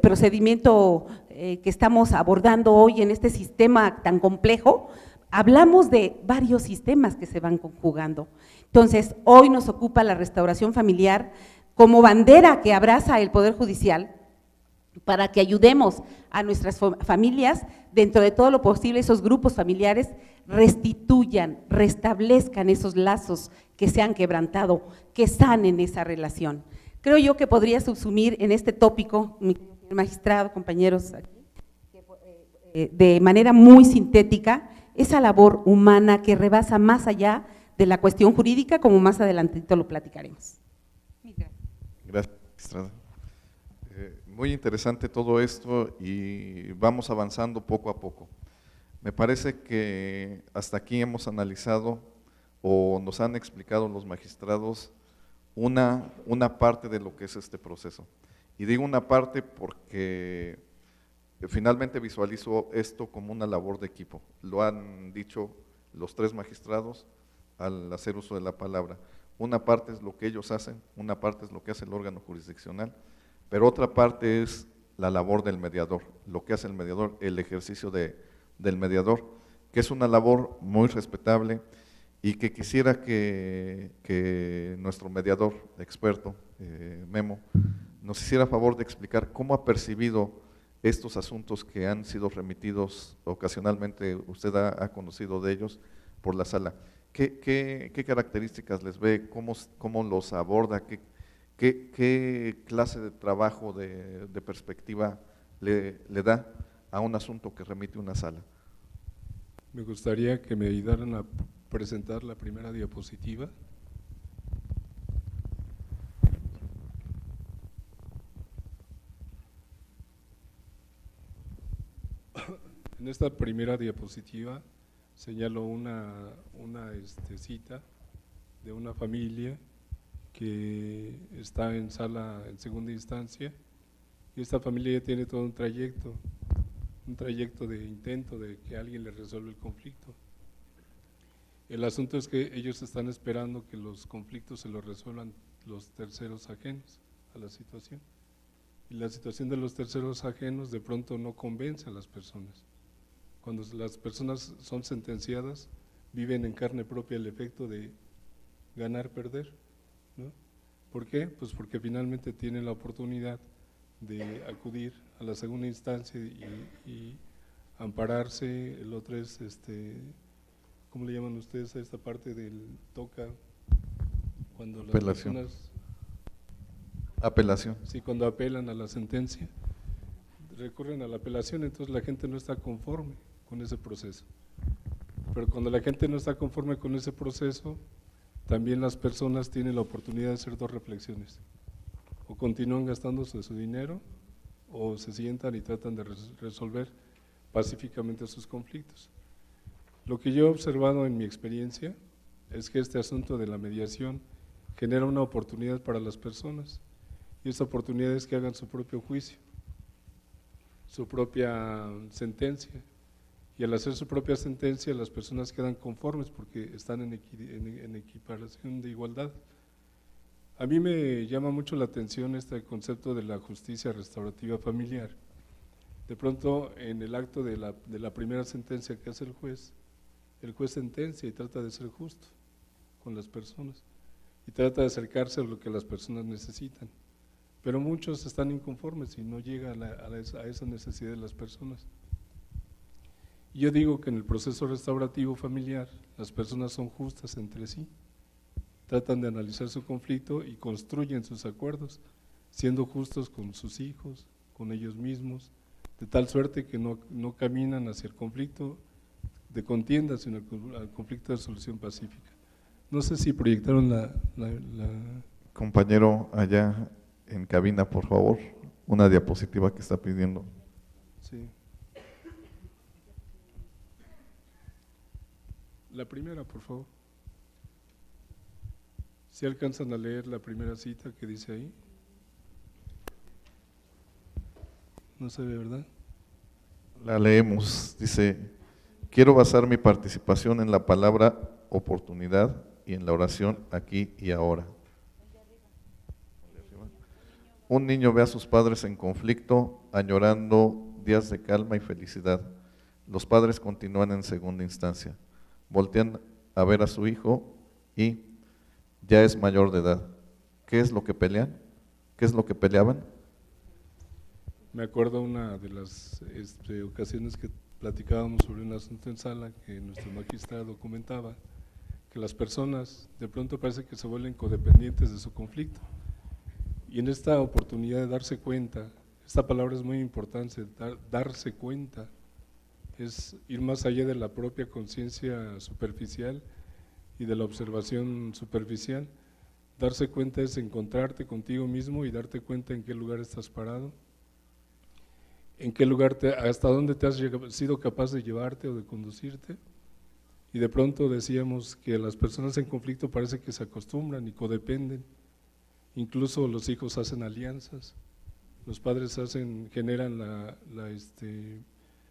procedimiento que estamos abordando hoy, en este sistema tan complejo, hablamos de varios sistemas que se van conjugando. Entonces, hoy nos ocupa la restauración familiar como bandera que abraza el Poder Judicial para que ayudemos a nuestras familias, dentro de todo lo posible, esos grupos familiares restituyan, restablezcan esos lazos que se han quebrantado, que sanen esa relación. Creo yo que podría subsumir en este tópico, mi magistrado, compañeros, de manera muy sintética esa labor humana que rebasa más allá de la cuestión jurídica, como más adelantito lo platicaremos. Gracias, magistrada. Muy interesante todo esto y vamos avanzando poco a poco. Me parece que hasta aquí hemos analizado o nos han explicado los magistrados una parte de lo que es este proceso. Y digo una parte porque finalmente visualizo esto como una labor de equipo. Lo han dicho los tres magistrados al hacer uso de la palabra. Una parte es lo que ellos hacen, una parte es lo que hace el órgano jurisdiccional, pero otra parte es la labor del mediador, lo que hace el mediador, el ejercicio del mediador, que es una labor muy respetable y que quisiera que nuestro mediador experto, Memo, nos hiciera favor de explicar cómo ha percibido estos asuntos que han sido remitidos ocasionalmente, usted ha conocido de ellos por la sala. ¿Qué características les ve? ¿Cómo los aborda? ¿Qué clase de trabajo, de perspectiva le da a un asunto que remite una sala? Me gustaría que me ayudaran a presentar la primera diapositiva. En esta primera diapositiva señalo una cita de una familia que está en sala en segunda instancia y esta familia ya tiene todo un trayecto de intento de que alguien le resuelva el conflicto. El asunto es que ellos están esperando que los conflictos se los resuelvan los terceros ajenos a la situación. Y la situación de los terceros ajenos de pronto no convence a las personas. Cuando las personas son sentenciadas, viven en carne propia el efecto de ganar-perder, ¿no? ¿Por qué? Pues porque finalmente tienen la oportunidad de acudir a la segunda instancia y ampararse. El otro es, ¿cómo le llaman ustedes a esta parte del toca? Cuando las apelación. Personas… Apelación. Sí, cuando apelan a la sentencia, recurren a la apelación, entonces la gente no está conforme con ese proceso. Pero cuando la gente no está conforme con ese proceso, también las personas tienen la oportunidad de hacer dos reflexiones. O continúan gastándose su dinero, o se sientan y tratan de resolver pacíficamente sus conflictos. Lo que yo he observado en mi experiencia es que este asunto de la mediación genera una oportunidad para las personas, y esa oportunidad es que hagan su propio juicio, su propia sentencia, y al hacer su propia sentencia las personas quedan conformes porque están en equiparación de igualdad. A mí me llama mucho la atención este concepto de la justicia restaurativa familiar. De pronto, en el acto de la primera sentencia que hace el juez sentencia y trata de ser justo con las personas y trata de acercarse a lo que las personas necesitan. Pero muchos están inconformes y no llega a esa necesidad de las personas. Y yo digo que en el proceso restaurativo familiar las personas son justas entre sí, tratan de analizar su conflicto y construyen sus acuerdos, siendo justos con sus hijos, con ellos mismos, de tal suerte que no caminan hacia el conflicto de contienda, sino al conflicto de solución pacífica. No sé si proyectaron la… Compañero allá en cabina, por favor, una diapositiva que está pidiendo. Sí. La primera, por favor. ¿Sí alcanzan a leer la primera cita que dice ahí? No se ve, ¿verdad? La leemos, dice: quiero basar mi participación en la palabra oportunidad y en la oración aquí y ahora. Un niño ve a sus padres en conflicto, añorando días de calma y felicidad. Los padres continúan en segunda instancia. Voltean a ver a su hijo y ya es mayor de edad. ¿Qué es lo que pelean? ¿Qué es lo que peleaban? Me acuerdo una de las ocasiones que platicábamos sobre un asunto en sala que nuestro magistrado comentaba que las personas de pronto parece que se vuelven codependientes de su conflicto. Y en esta oportunidad de darse cuenta, esta palabra es muy importante, darse cuenta es ir más allá de la propia conciencia superficial y de la observación superficial. Darse cuenta es encontrarte contigo mismo y darte cuenta en qué lugar estás parado, en qué lugar, hasta dónde te has sido capaz de llevarte o de conducirte. Y de pronto decíamos que las personas en conflicto parece que se acostumbran y codependen, incluso los hijos hacen alianzas, los padres generan la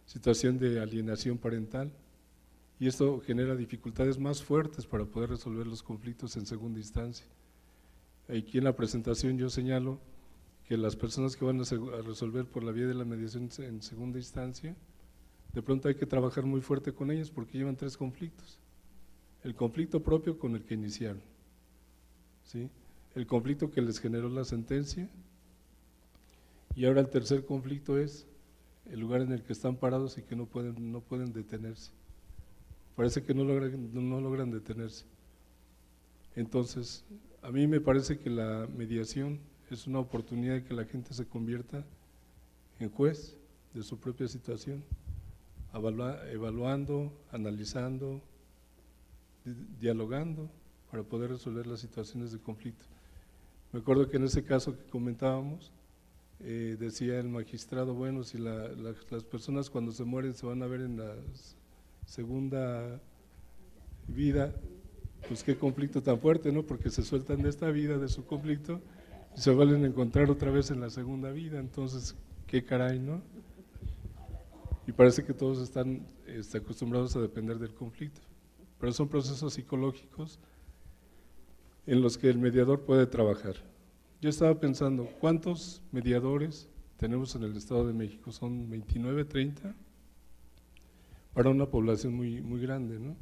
situación de alienación parental, y esto genera dificultades más fuertes para poder resolver los conflictos en segunda instancia. Aquí en la presentación yo señalo que las personas que van a resolver por la vía de la mediación en segunda instancia, de pronto hay que trabajar muy fuerte con ellas porque llevan 3 conflictos. El conflicto propio con el que iniciaron, ¿sí? El conflicto que les generó la sentencia, y ahora el tercer conflicto es el lugar en el que están parados y que no pueden detenerse. Parece que no logran detenerse. Entonces, a mí me parece que la mediación es una oportunidad de que la gente se convierta en juez de su propia situación, evaluando, analizando, dialogando para poder resolver las situaciones de conflicto. Me acuerdo que en ese caso que comentábamos, decía el magistrado, bueno, si las personas cuando se mueren se van a ver en la segunda vida, pues qué conflicto tan fuerte, ¿no? Porque se sueltan de esta vida, de su conflicto, y se vuelven a encontrar otra vez en la segunda vida, entonces, qué caray, ¿no? Y parece que todos están acostumbrados a depender del conflicto, pero son procesos psicológicos en los que el mediador puede trabajar. Yo estaba pensando, ¿cuántos mediadores tenemos en el Estado de México? Son 29, 30, para una población muy grande, ¿no?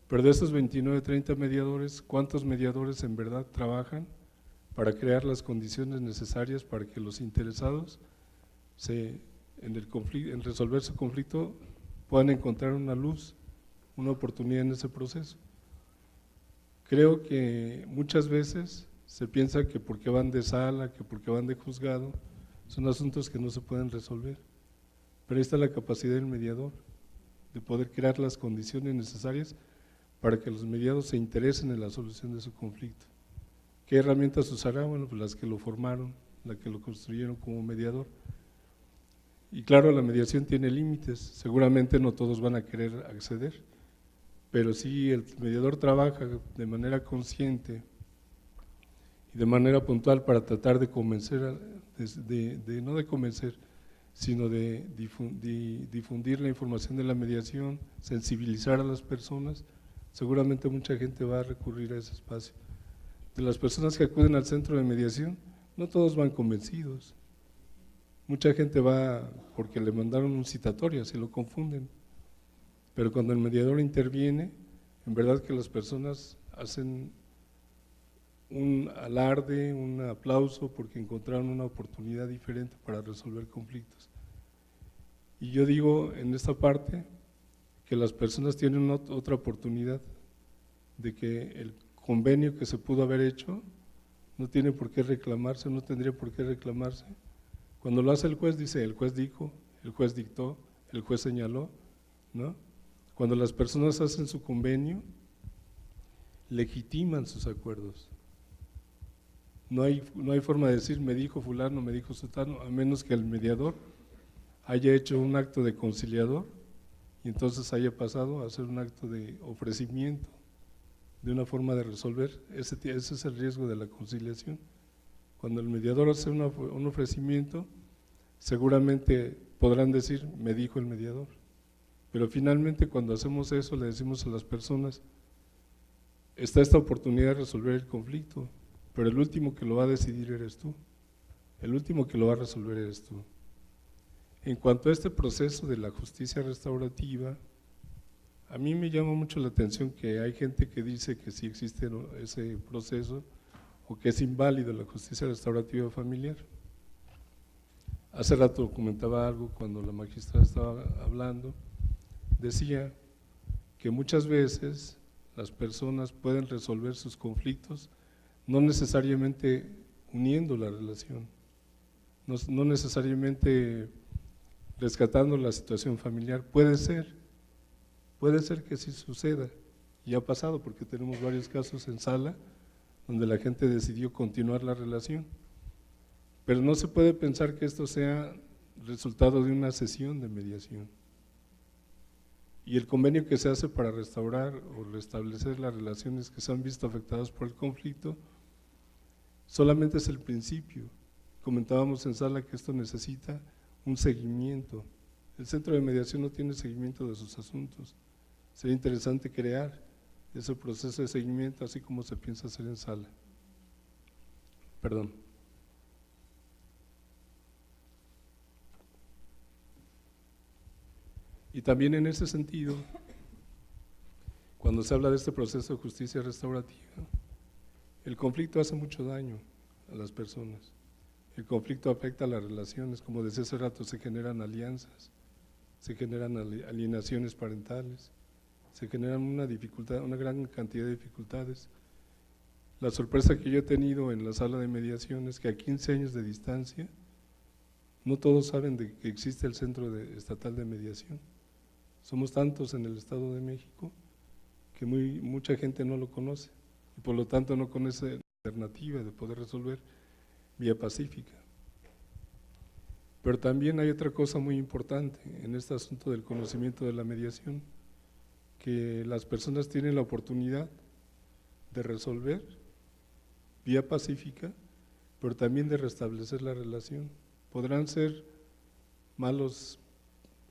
Pero de esos 29, 30 mediadores, ¿cuántos mediadores en verdad trabajan para crear las condiciones necesarias para que los interesados en resolver su conflicto puedan encontrar una luz, una oportunidad en ese proceso? Creo que muchas veces se piensa que porque van de sala, que porque van de juzgado, son asuntos que no se pueden resolver, pero ahí está la capacidad del mediador, de poder crear las condiciones necesarias para que los mediados se interesen en la solución de su conflicto. ¿Qué herramientas usará? Bueno, pues las que lo formaron, las que lo construyeron como mediador. Y claro, la mediación tiene límites, seguramente no todos van a querer acceder, pero si el mediador trabaja de manera consciente y de manera puntual para tratar de convencer, no de convencer, sino de difundir la información de la mediación, sensibilizar a las personas, seguramente mucha gente va a recurrir a ese espacio. De las personas que acuden al centro de mediación, no todos van convencidos. Mucha gente va porque le mandaron un citatorio, así lo confunden. Pero cuando el mediador interviene, en verdad que las personas hacen un alarde, un aplauso porque encontraron una oportunidad diferente para resolver conflictos. Y yo digo en esta parte que las personas tienen otra oportunidad de que el convenio que se pudo haber hecho no tiene por qué reclamarse, no tendría por qué reclamarse. Cuando lo hace el juez dice, el juez dijo, el juez dictó, el juez señaló, ¿no? Cuando las personas hacen su convenio, legitiman sus acuerdos. No hay forma de decir, me dijo fulano, me dijo sutano, a menos que el mediador haya hecho un acto de conciliador y entonces haya pasado a hacer un acto de ofrecimiento, de una forma de resolver. Ese es el riesgo de la conciliación. Cuando el mediador hace un ofrecimiento, seguramente podrán decir, me dijo el mediador, pero finalmente cuando hacemos eso le decimos a las personas, está esta oportunidad de resolver el conflicto, pero el último que lo va a decidir eres tú, el último que lo va a resolver eres tú. En cuanto a este proceso de la justicia restaurativa, a mí me llama mucho la atención que hay gente que dice que sí existe ese proceso o que es inválido la justicia restaurativa familiar. Hace rato comentaba algo cuando la magistrada estaba hablando, decía que muchas veces las personas pueden resolver sus conflictos no necesariamente uniendo la relación, no necesariamente rescatando la situación familiar. Puede ser que sí suceda, y ha pasado porque tenemos varios casos en sala donde la gente decidió continuar la relación, pero no se puede pensar que esto sea resultado de una sesión de mediación. Y el convenio que se hace para restaurar o restablecer las relaciones que se han visto afectadas por el conflicto solamente es el principio. Comentábamos en sala que esto necesita un seguimiento. El centro de mediación no tiene seguimiento de sus asuntos. Sería interesante crear ese proceso de seguimiento así como se piensa hacer en sala. Perdón. Y también en ese sentido, cuando se habla de este proceso de justicia restaurativa, el conflicto hace mucho daño a las personas. El conflicto afecta a las relaciones, como decía hace rato, se generan alianzas, se generan alienaciones parentales, se generan una gran cantidad de dificultades. La sorpresa que yo he tenido en la sala de mediación es que a 15 años de distancia, no todos saben de que existe el Centro Estatal de Mediación. Somos tantos en el Estado de México que mucha gente no lo conoce y por lo tanto no conoce la alternativa de poder resolver vía pacífica. Pero también hay otra cosa muy importante en este asunto del conocimiento de la mediación, que las personas tienen la oportunidad de resolver vía pacífica, pero también de restablecer la relación. Podrán ser malos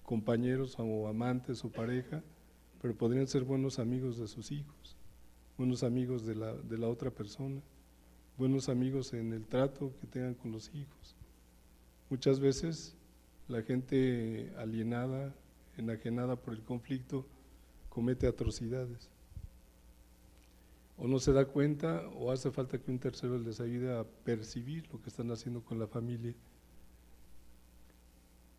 compañeros o amantes o pareja, pero podrían ser buenos amigos de sus hijos, buenos amigos de la otra persona, buenos amigos en el trato que tengan con los hijos. Muchas veces la gente alienada, enajenada por el conflicto, comete atrocidades. O no se da cuenta o hace falta que un tercero les ayude a percibir lo que están haciendo con la familia.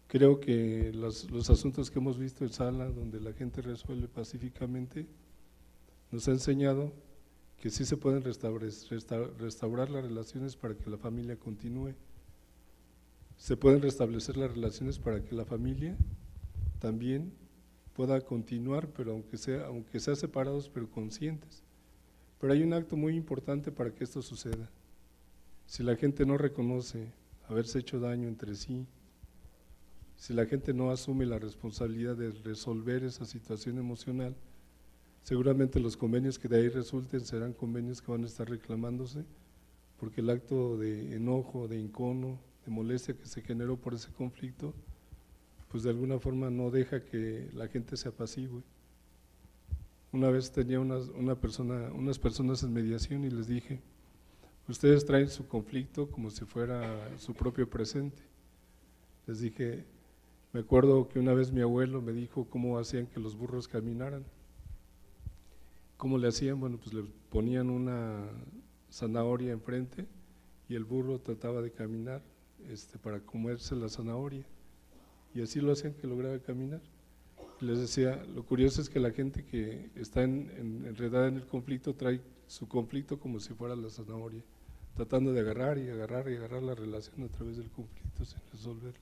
Creo que los asuntos que hemos visto en sala, donde la gente resuelve pacíficamente, nos ha enseñado que sí se pueden restaurar las relaciones para que la familia continúe. Se pueden restablecer las relaciones para que la familia también pueda continuar, pero aunque sea separados, pero conscientes. Pero hay un acto muy importante para que esto suceda. Si la gente no reconoce haberse hecho daño entre sí, si la gente no asume la responsabilidad de resolver esa situación emocional, seguramente los convenios que de ahí resulten serán convenios que van a estar reclamándose, porque el acto de enojo, de encono, de molestia que se generó por ese conflicto, pues de alguna forma no deja que la gente se apacigüe. Una vez tenía unas personas en mediación y les dije, ustedes traen su conflicto como si fuera su propio presente. Les dije, me acuerdo que una vez mi abuelo me dijo cómo hacían que los burros caminaran. ¿Cómo le hacían? Bueno, pues le ponían una zanahoria enfrente y el burro trataba de caminar para comerse la zanahoria, y así lo hacían que lograba caminar. Les decía, lo curioso es que la gente que está enredada en el conflicto trae su conflicto como si fuera la zanahoria, tratando de agarrar y agarrar y agarrar la relación a través del conflicto sin resolverlo.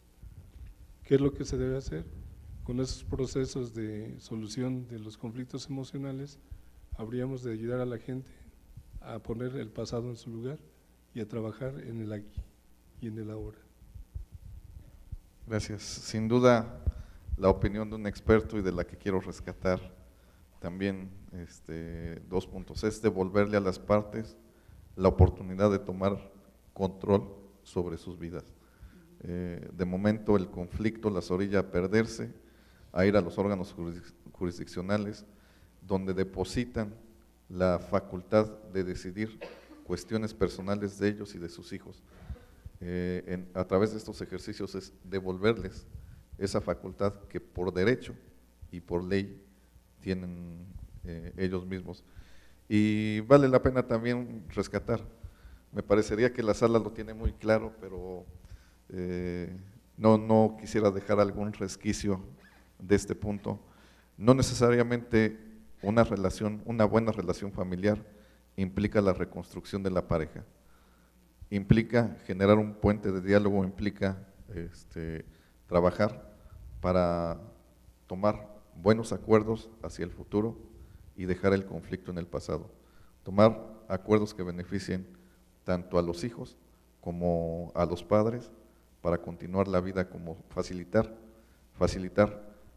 ¿Qué es lo que se debe hacer? Con esos procesos de solución de los conflictos emocionales, habríamos de ayudar a la gente a poner el pasado en su lugar y a trabajar en el aquí y en el ahora. Gracias. Sin duda, la opinión de un experto y de la que quiero rescatar también 2 puntos. Es devolverle a las partes la oportunidad de tomar control sobre sus vidas. De momento el conflicto las orilla a perderse, a ir a los órganos jurisdiccionales, donde depositan la facultad de decidir cuestiones personales de ellos y de sus hijos. A través de estos ejercicios es devolverles esa facultad que por derecho y por ley tienen ellos mismos. Y vale la pena también rescatar, me parecería que la sala lo tiene muy claro, pero no quisiera dejar algún resquicio de este punto. No necesariamente una buena relación familiar implica la reconstrucción de la pareja, implica generar un puente de diálogo, implica trabajar para tomar buenos acuerdos hacia el futuro y dejar el conflicto en el pasado. Tomar acuerdos que beneficien tanto a los hijos como a los padres para continuar la vida, como facilitar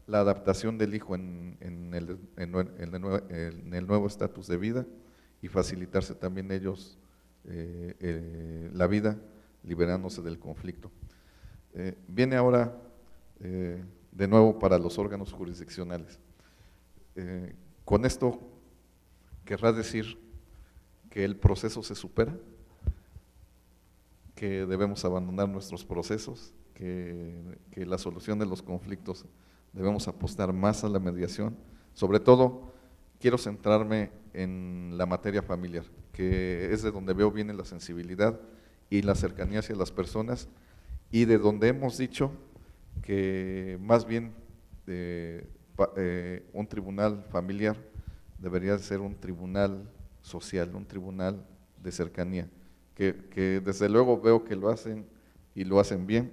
la adaptación del hijo en el nuevo estatus de vida y facilitarse también ellos la vida liberándose del conflicto. Viene ahora de nuevo para los órganos jurisdiccionales. Con esto querrá decir que el proceso se supera, que debemos abandonar nuestros procesos, que la solución de los conflictos debemos apostar más a la mediación. Sobre todo, quiero centrarme en la materia familiar, que es de donde veo bien la sensibilidad y la cercanía hacia las personas, y de donde hemos dicho que más bien un tribunal familiar debería ser un tribunal social, un tribunal de cercanía, que desde luego veo que lo hacen y lo hacen bien,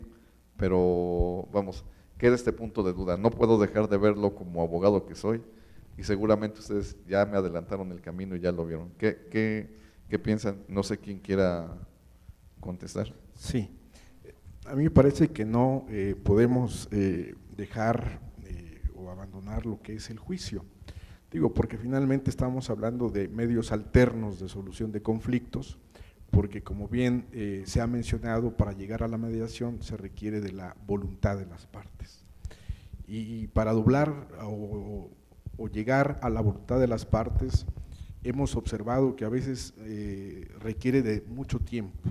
pero vamos, queda este punto de duda. No puedo dejar de verlo como abogado que soy, y seguramente ustedes ya me adelantaron el camino y ya lo vieron. ¿Qué piensan? No sé quién quiera contestar. Sí, a mí me parece que no podemos dejar o abandonar lo que es el juicio. Digo, porque finalmente estamos hablando de medios alternos de solución de conflictos, porque como bien se ha mencionado, para llegar a la mediación se requiere de la voluntad de las partes. Y para doblar o llegar a la voluntad de las partes, hemos observado que a veces requiere de mucho tiempo,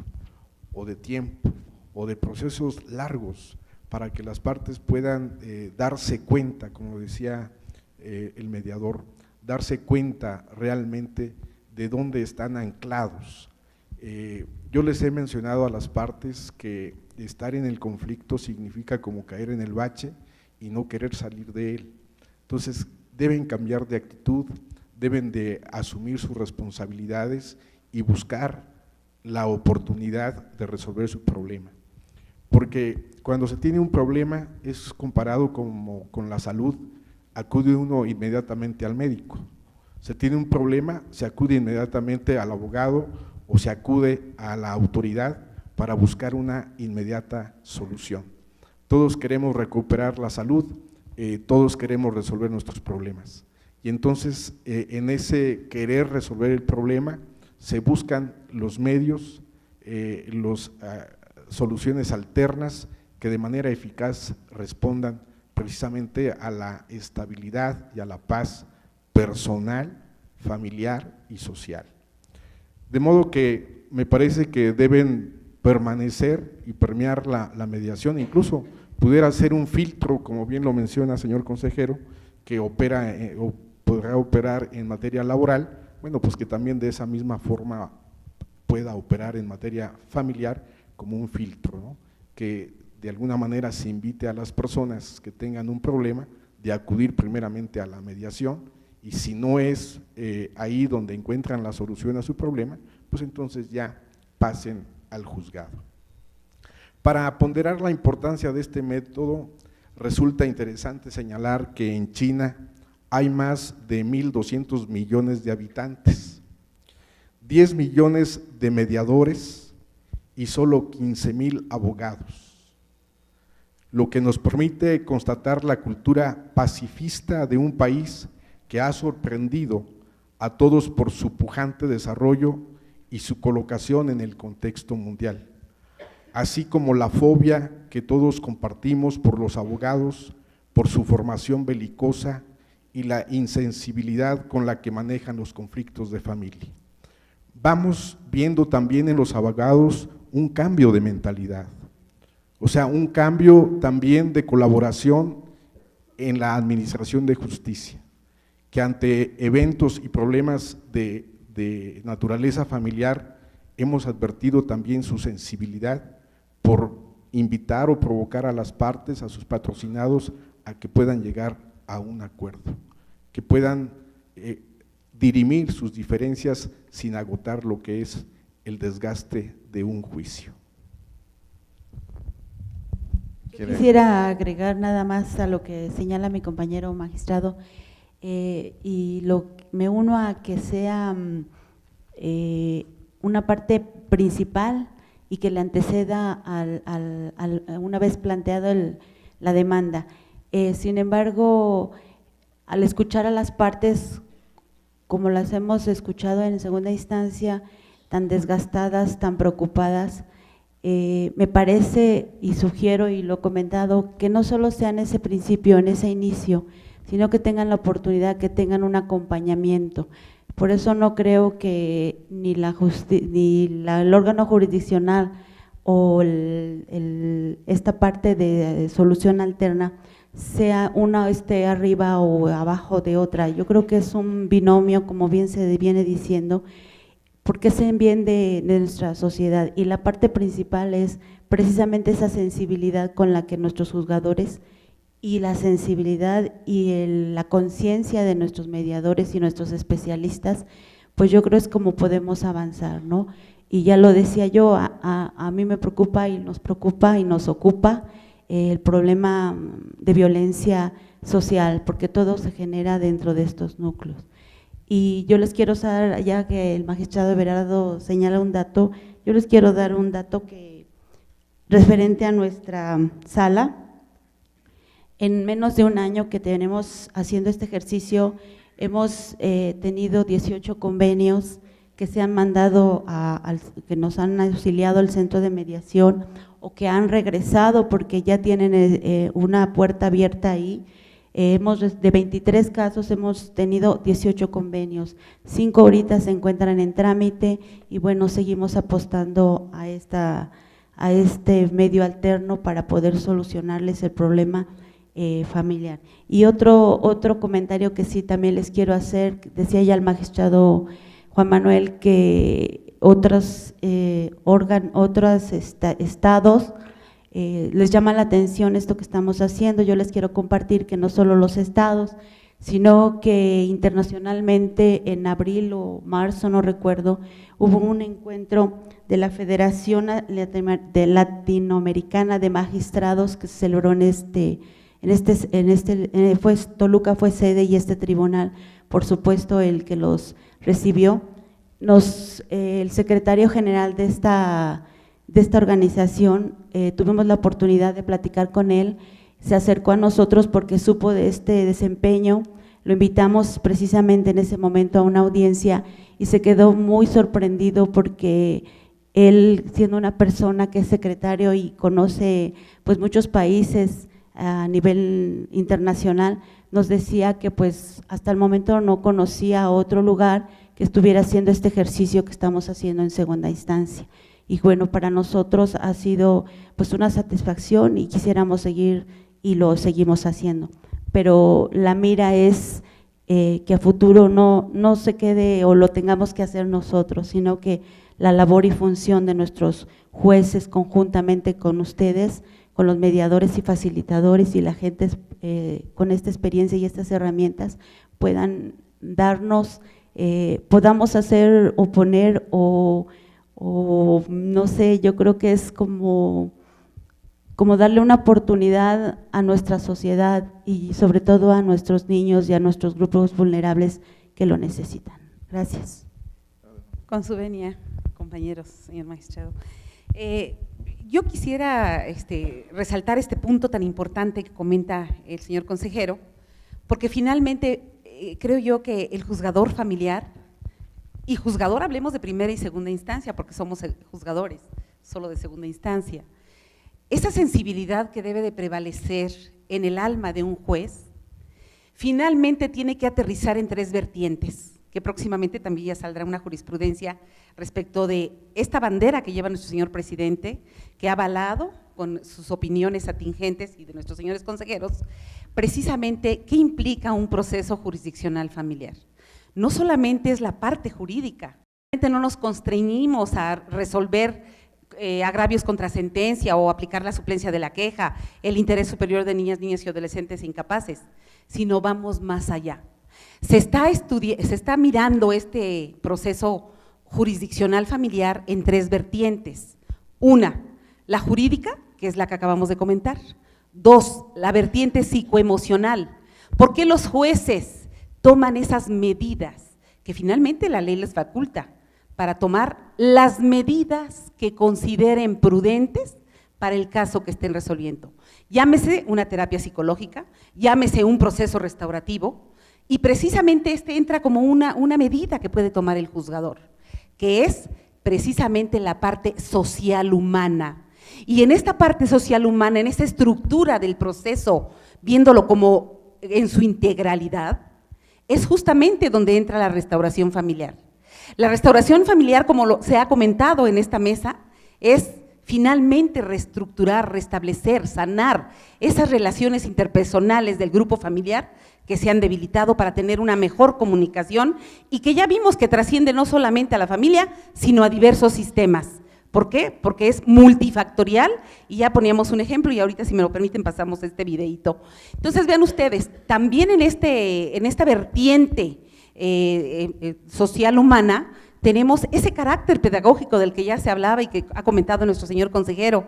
o de procesos largos, para que las partes puedan darse cuenta, como decía el mediador, darse cuenta realmente de dónde están anclados. Yo les he mencionado a las partes que estar en el conflicto significa como caer en el bache y no querer salir de él. Entonces deben cambiar de actitud, deben de asumir sus responsabilidades y buscar la oportunidad de resolver su problema. Porque cuando se tiene un problema, es comparado como con la salud, acude uno inmediatamente al médico. Se tiene un problema, se acude inmediatamente al abogado o se acude a la autoridad para buscar una inmediata solución. Todos queremos recuperar la salud, todos queremos resolver nuestros problemas. Y entonces, en ese querer resolver el problema, se buscan los medios, soluciones alternas que de manera eficaz respondan precisamente a la estabilidad y a la paz personal, familiar y social. De modo que me parece que deben permanecer y permear la mediación, incluso pudiera ser un filtro, como bien lo menciona señor consejero, que opera o podrá operar en materia laboral, bueno, pues que también de esa misma forma pueda operar en materia familiar como un filtro, ¿no? Que de alguna manera se invite a las personas que tengan un problema de acudir primeramente a la mediación, y si no es ahí donde encuentran la solución a su problema, pues entonces ya pasen al juzgado. Para ponderar la importancia de este método, resulta interesante señalar que en China hay más de 1.200 millones de habitantes, 10 millones de mediadores y solo 15,000 abogados, lo que nos permite constatar la cultura pacifista de un país que ha sorprendido a todos por su pujante desarrollo y su colocación en el contexto mundial, así como la fobia que todos compartimos por los abogados, por su formación belicosa y la insensibilidad con la que manejan los conflictos de familia. Vamos viendo también en los abogados un cambio de mentalidad, o sea, un cambio también de colaboración en la administración de justicia, que ante eventos y problemas de naturaleza familiar hemos advertido también su sensibilidad por invitar o provocar a las partes, a sus patrocinados, a que puedan llegar a un acuerdo, que puedan dirimir sus diferencias sin agotar lo que es el desgaste de un juicio. Quisiera agregar nada más a lo que señala mi compañero magistrado y me uno a que sea una parte principal y que le anteceda una vez planteado la demanda. Sin embargo, al escuchar a las partes, como las hemos escuchado en segunda instancia, tan desgastadas, tan preocupadas, me parece y sugiero y lo he comentado que no solo sea en ese principio, en ese inicio, sino que tengan la oportunidad, que tengan un acompañamiento. Por eso no creo que ni el órgano jurisdiccional o esta parte de solución alterna sea una esté arriba o abajo de otra. Yo creo que es un binomio, como bien se viene diciendo, porque es en bien de nuestra sociedad, y la parte principal es precisamente esa sensibilidad con la que nuestros juzgadores y la sensibilidad y la conciencia de nuestros mediadores y nuestros especialistas, pues yo creo es como podemos avanzar, ¿no? Y ya lo decía yo, a mí me preocupa y nos ocupa el problema de violencia social, porque todo se genera dentro de estos núcleos. Y yo les quiero dar, ya que el magistrado Everardo señala un dato, yo les quiero dar un dato que referente a nuestra sala. En menos de un año que tenemos haciendo este ejercicio, hemos tenido 18 convenios que se han mandado, que nos han auxiliado al centro de mediación o que han regresado porque ya tienen una puerta abierta ahí. De 23 casos hemos tenido 18 convenios, 5 ahorita se encuentran en trámite y bueno, seguimos apostando a este medio alterno para poder solucionarles el problema familiar. Y otro comentario que sí también les quiero hacer, decía ya el magistrado Juan Manuel que otros estados les llama la atención esto que estamos haciendo. Yo les quiero compartir que no solo los estados, sino que internacionalmente en abril o marzo, no recuerdo, hubo un encuentro de la Federación Latinoamericana de Magistrados que se celebró Toluca fue sede y este tribunal, por supuesto, el que los recibió. El secretario general de esta organización, tuvimos la oportunidad de platicar con él, se acercó a nosotros porque supo de este desempeño, lo invitamos precisamente en ese momento a una audiencia y se quedó muy sorprendido porque él, siendo una persona que es secretario y conoce pues muchos países a nivel internacional, nos decía que pues hasta el momento no conocía otro lugar que estuviera haciendo este ejercicio que estamos haciendo en segunda instancia. Y bueno, para nosotros ha sido pues una satisfacción y quisiéramos seguir y lo seguimos haciendo. Pero la mira es que a futuro no se quede o lo tengamos que hacer nosotros, sino que la labor y función de nuestros jueces conjuntamente con ustedes, con los mediadores y facilitadores y la gente con esta experiencia y estas herramientas puedan darnos, podamos hacer o poner o no sé, yo creo que es como darle una oportunidad a nuestra sociedad y sobre todo a nuestros niños y a nuestros grupos vulnerables que lo necesitan. Gracias. Con su venia, compañeros, señor magistrado. Yo quisiera resaltar este punto tan importante que comenta el señor consejero, porque finalmente creo yo que el juzgador familiar, y juzgador hablemos de primera y segunda instancia, porque somos juzgadores solo de segunda instancia, esa sensibilidad que debe de prevalecer en el alma de un juez, finalmente tiene que aterrizar en 3 vertientes, que próximamente también ya saldrá una jurisprudencia respecto de esta bandera que lleva nuestro señor presidente, que ha avalado con sus opiniones atingentes y de nuestros señores consejeros, precisamente qué implica un proceso jurisdiccional familiar. No solamente es la parte jurídica, no nos constreñimos a resolver agravios contra sentencia o aplicar la suplencia de la queja, el interés superior de niñas, niños y adolescentes incapaces, sino vamos más allá. Se está mirando este proceso jurisdiccional familiar en 3 vertientes. Una, la jurídica, que es la que acabamos de comentar. 2, la vertiente psicoemocional. ¿Por qué los jueces toman esas medidas que finalmente la ley les faculta para tomar las medidas que consideren prudentes para el caso que estén resolviendo? Llámese una terapia psicológica, llámese un proceso restaurativo, y precisamente este entra como una medida que puede tomar el juzgador, que es precisamente la parte social humana. Y en esta parte social humana, en esta estructura del proceso, viéndolo como en su integralidad, es justamente donde entra la restauración familiar. La restauración familiar, como se ha comentado en esta mesa, es finalmente reestructurar, restablecer, sanar esas relaciones interpersonales del grupo familiar que se han debilitado para tener una mejor comunicación y que ya vimos que trasciende no solamente a la familia, sino a diversos sistemas. ¿Por qué? Porque es multifactorial y ya poníamos un ejemplo y ahorita, si me lo permiten, pasamos este videito. Entonces, vean ustedes, también en esta vertiente social humana, tenemos ese carácter pedagógico del que ya se hablaba y que ha comentado nuestro señor consejero,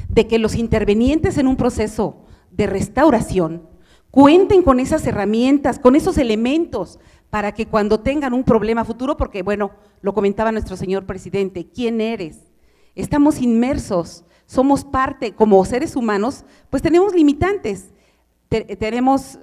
de que los intervenientes en un proceso de restauración cuenten con esas herramientas, con esos elementos, para que cuando tengan un problema futuro, porque bueno, lo comentaba nuestro señor presidente, ¿quién eres? Estamos inmersos, somos parte, como seres humanos, pues tenemos limitantes, tenemos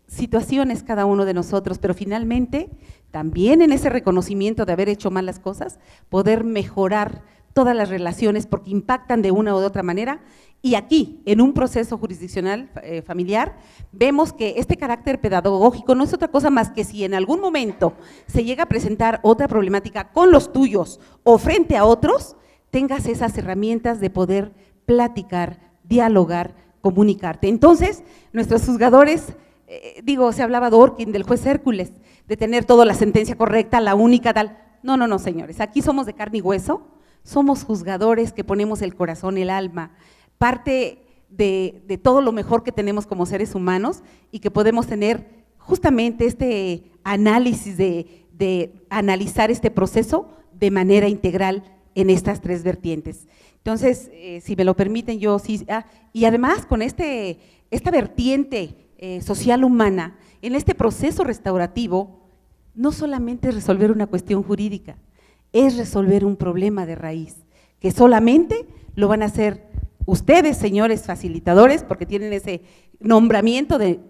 situaciones cada uno de nosotros, pero finalmente también en ese reconocimiento de haber hecho mal las cosas, poder mejorar todas las relaciones porque impactan de una u otra manera. Y aquí, en un proceso jurisdiccional familiar, vemos que este carácter pedagógico no es otra cosa más que si en algún momento se llega a presentar otra problemática con los tuyos o frente a otros, tengas esas herramientas de poder platicar, dialogar, comunicarte. Entonces, nuestros juzgadores, se hablaba de Orkin, del juez Hércules, de tener toda la sentencia correcta, la única tal. No, señores, aquí somos de carne y hueso, somos juzgadores que ponemos el corazón, el alma, parte de todo lo mejor que tenemos como seres humanos y que podemos tener justamente este análisis de analizar este proceso de manera integral en estas tres vertientes. Entonces, si me lo permiten, yo sí, y además con esta vertiente social humana, en este proceso restaurativo, no solamente es resolver una cuestión jurídica, es resolver un problema de raíz, que solamente lo van a hacer ustedes, señores facilitadores, porque tienen ese nombramiento de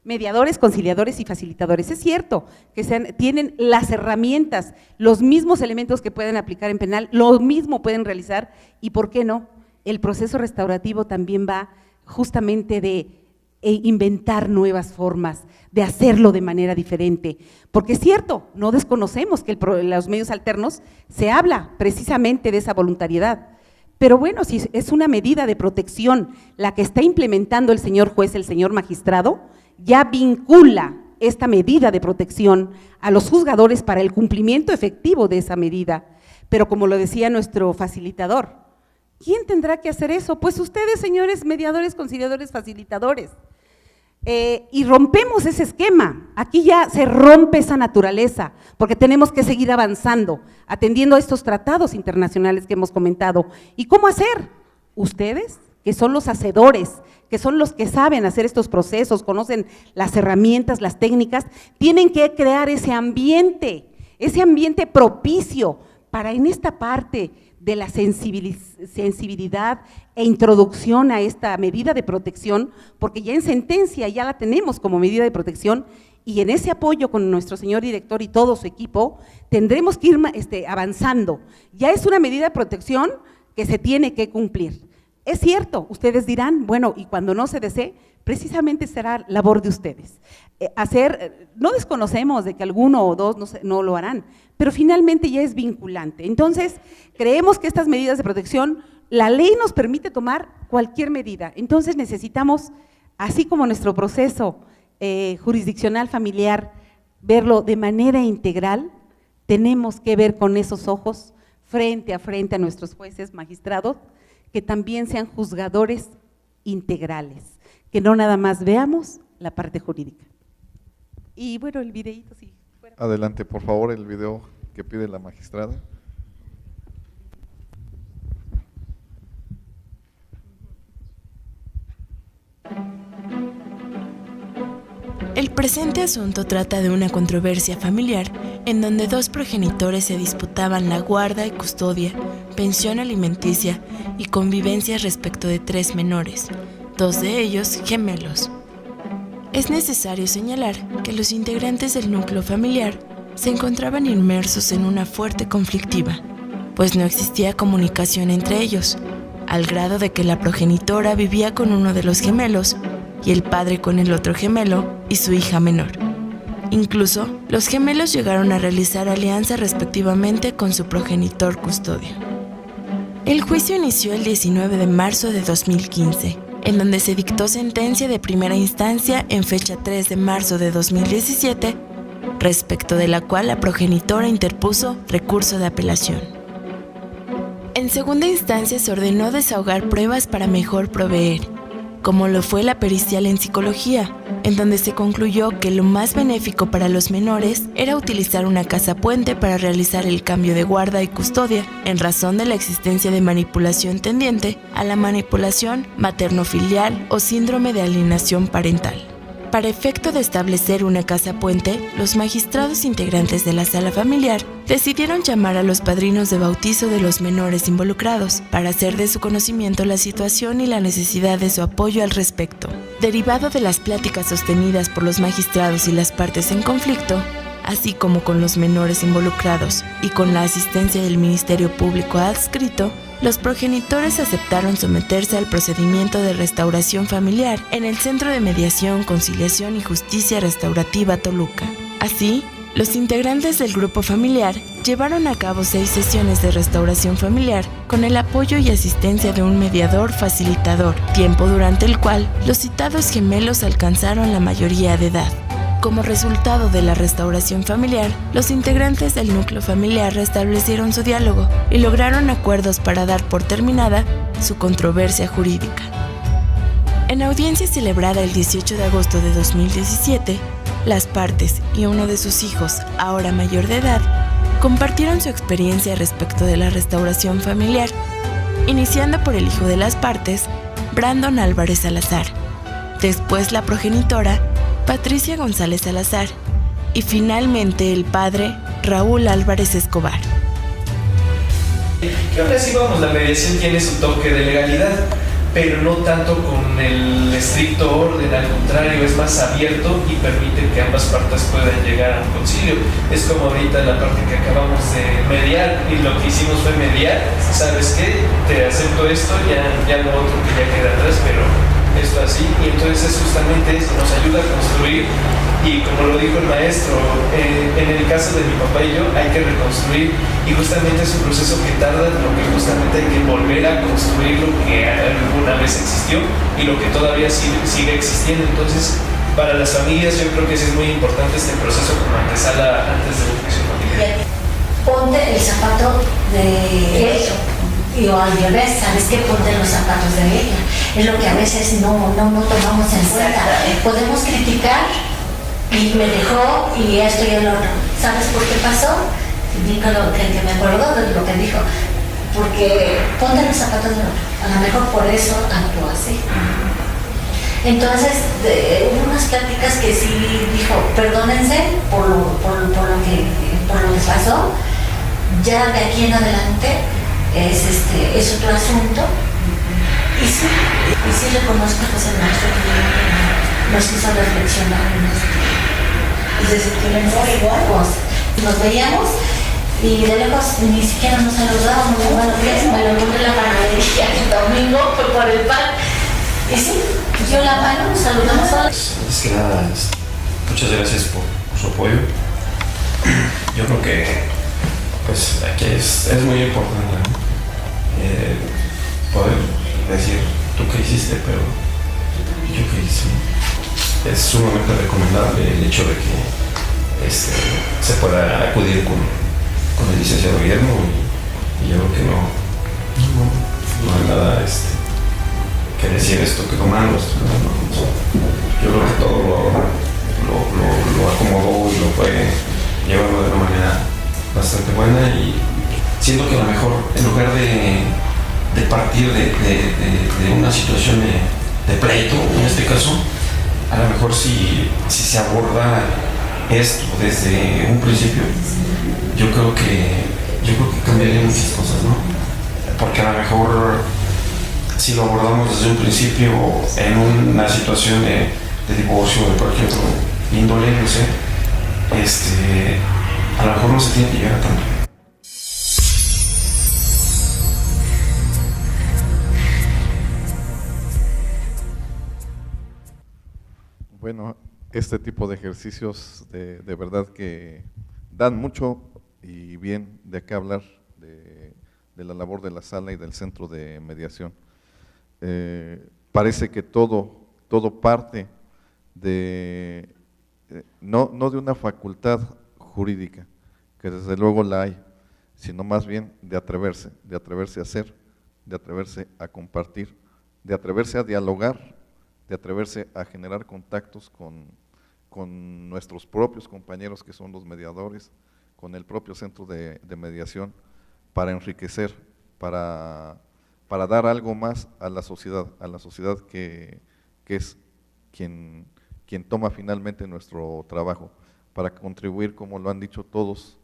mediadores, conciliadores y facilitadores. Es cierto que tienen las herramientas, los mismos elementos que pueden aplicar en penal, lo mismo pueden realizar y ¿por qué no? El proceso restaurativo también va justamente de inventar nuevas formas, de hacerlo de manera diferente, porque es cierto, no desconocemos que los medios alternos se habla precisamente de esa voluntariedad, pero bueno, si es una medida de protección la que está implementando el señor juez, el señor magistrado, ya vincula esta medida de protección a los juzgadores para el cumplimiento efectivo de esa medida, pero como lo decía nuestro facilitador, ¿quién tendrá que hacer eso? Pues ustedes, señores mediadores, conciliadores, facilitadores. Y rompemos ese esquema, aquí ya se rompe esa naturaleza, porque tenemos que seguir avanzando, atendiendo a estos tratados internacionales que hemos comentado. ¿Y cómo hacer? Ustedes, que son los hacedores, que son los que saben hacer estos procesos, conocen las herramientas, las técnicas, tienen que crear ese ambiente propicio para en esta parte de la sensibilidad e introducción a esta medida de protección, porque ya en sentencia ya la tenemos como medida de protección y en ese apoyo con nuestro señor director y todo su equipo tendremos que ir avanzando. Ya es una medida de protección que se tiene que cumplir. Es cierto, ustedes dirán, bueno, y cuando no se desee, precisamente será labor de ustedes. No desconocemos de que alguno o dos no lo harán, pero finalmente ya es vinculante. Entonces, creemos que estas medidas de protección, la ley nos permite tomar cualquier medida. Entonces necesitamos, así como nuestro proceso jurisdiccional familiar, verlo de manera integral, tenemos que ver con esos ojos frente a nuestros jueces, magistrados, que también sean juzgadores integrales, que no nada más veamos la parte jurídica. Y bueno, el videíto sí. Adelante, por favor, el video que pide la magistrada. presente asunto trata de una controversia familiar en donde dos progenitores se disputaban la guarda y custodia, pensión alimenticia y convivencia respecto de 3 menores, 2 de ellos gemelos. Es necesario señalar que los integrantes del núcleo familiar se encontraban inmersos en una fuerte conflictiva, pues no existía comunicación entre ellos, al grado de que la progenitora vivía con uno de los gemelos y el padre con el otro gemelo y su hija menor. Incluso, los gemelos llegaron a realizar alianza respectivamente con su progenitor custodio. El juicio inició el 19 de marzo de 2015, en donde se dictó sentencia de primera instancia en fecha 3 de marzo de 2017, respecto de la cual la progenitora interpuso recurso de apelación. En segunda instancia se ordenó desahogar pruebas para mejor proveer, como lo fue la pericial en psicología, en donde se concluyó que lo más benéfico para los menores era utilizar una casa puente para realizar el cambio de guarda y custodia, en razón de la existencia de manipulación tendiente a la manipulación materno-filial o síndrome de alienación parental. Para efecto de establecer una casa puente, los magistrados integrantes de la sala familiar decidieron llamar a los padrinos de bautizo de los menores involucrados para hacer de su conocimiento la situación y la necesidad de su apoyo al respecto. Derivado de las pláticas sostenidas por los magistrados y las partes en conflicto, así como con los menores involucrados y con la asistencia del Ministerio Público adscrito, los progenitores aceptaron someterse al procedimiento de restauración familiar en el Centro de Mediación, Conciliación y Justicia Restaurativa Toluca. Así, los integrantes del grupo familiar llevaron a cabo 6 sesiones de restauración familiar con el apoyo y asistencia de un mediador facilitador, tiempo durante el cual los citados gemelos alcanzaron la mayoría de edad. Como resultado de la restauración familiar, los integrantes del núcleo familiar restablecieron su diálogo y lograron acuerdos para dar por terminada su controversia jurídica. En audiencia celebrada el 18 de agosto de 2017, las partes y uno de sus hijos, ahora mayor de edad, compartieron su experiencia respecto de la restauración familiar, iniciando por el hijo de las partes, Brandon Álvarez Salazar, después la progenitora, Patricia González Salazar, y finalmente el padre, Raúl Álvarez Escobar. Creo que así vamos, la mediación tiene su toque de legalidad, pero no tanto con el estricto orden, al contrario, es más abierto y permite que ambas partes puedan llegar a un concilio. Es como ahorita la parte que acabamos de mediar, y lo que hicimos fue mediar, ¿sabes qué? Te acepto esto, ya lo otro que ya queda atrás, pero esto así, y entonces es justamente eso, nos ayuda a construir, y como lo dijo el maestro, en el caso de mi papá y yo hay que reconstruir, y justamente es un proceso que tarda, lo que justamente hay que volver a construir lo que alguna vez existió y lo que todavía sigue existiendo. Entonces, para las familias yo creo que sí es muy importante este proceso como antesala antes de la juicio familiar. Ponte el zapato de ellos. Y o al revés, ¿sabes qué? Ponte los zapatos de ella. Es lo que a veces no tomamos en cuenta. Podemos criticar y me dejó y esto y el otro. ¿Sabes por qué pasó? Digo que me acuerdo de lo que dijo. Porque ponte los zapatos del otro. A lo mejor por eso actuó así. Entonces, hubo unas pláticas que sí dijo, perdónense por lo que pasó. Ya de aquí en adelante es otro asunto, y sí reconozco que el maestro que nos hizo reflexionar y desde que le igual nos veíamos y de lejos ni siquiera nos saludábamos. Bueno, me lo encontré en la panadería el domingo, fue por el pan y sí, dio la mano, nos saludamos todos. Es que nada, muchas gracias por su apoyo. Yo creo que pues aquí es muy importante, ¿no? Poder decir tú qué hiciste, pero yo qué hice. Es sumamente recomendable el hecho de que se pueda acudir con el licenciado Guillermo, y yo creo que no hay nada que decir esto que tomarlo. Yo creo que todo lo acomodó y lo fue llevarlo de una manera bastante buena, y siento que a lo mejor en lugar de partir de una situación de pleito, en este caso, a lo mejor si se aborda esto desde un principio, yo creo que cambiaría muchas cosas, ¿no? Porque a lo mejor si lo abordamos desde un principio en una situación de divorcio o de cualquier otro índole, no sé, a lo mejor no se tiene que llegar a tanto. Bueno, este tipo de ejercicios de verdad que dan mucho y bien de qué hablar de la labor de la sala y del centro de mediación. Parece que todo parte de, no de una facultad jurídica, que desde luego la hay, sino más bien de atreverse a hacer, de atreverse a compartir, de atreverse a dialogar, de atreverse a generar contactos con nuestros propios compañeros que son los mediadores, con el propio centro de mediación, para enriquecer, para dar algo más a la sociedad que es quien toma finalmente nuestro trabajo, para contribuir, como lo han dicho todos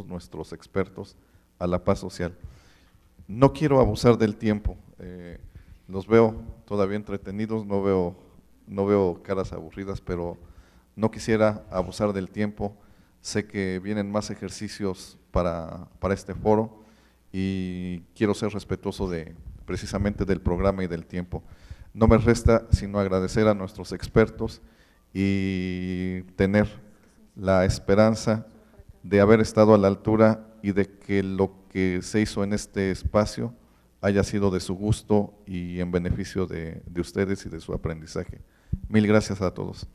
nuestros expertos, a la paz social. No quiero abusar del tiempo, los veo todavía entretenidos, no veo caras aburridas, pero no quisiera abusar del tiempo. Sé que vienen más ejercicios para este foro y quiero ser respetuoso precisamente del programa y del tiempo. No me resta sino agradecer a nuestros expertos y tener la esperanza de haber estado a la altura y de que lo que se hizo en este espacio haya sido de su gusto y en beneficio de ustedes y de su aprendizaje. Mil gracias a todos.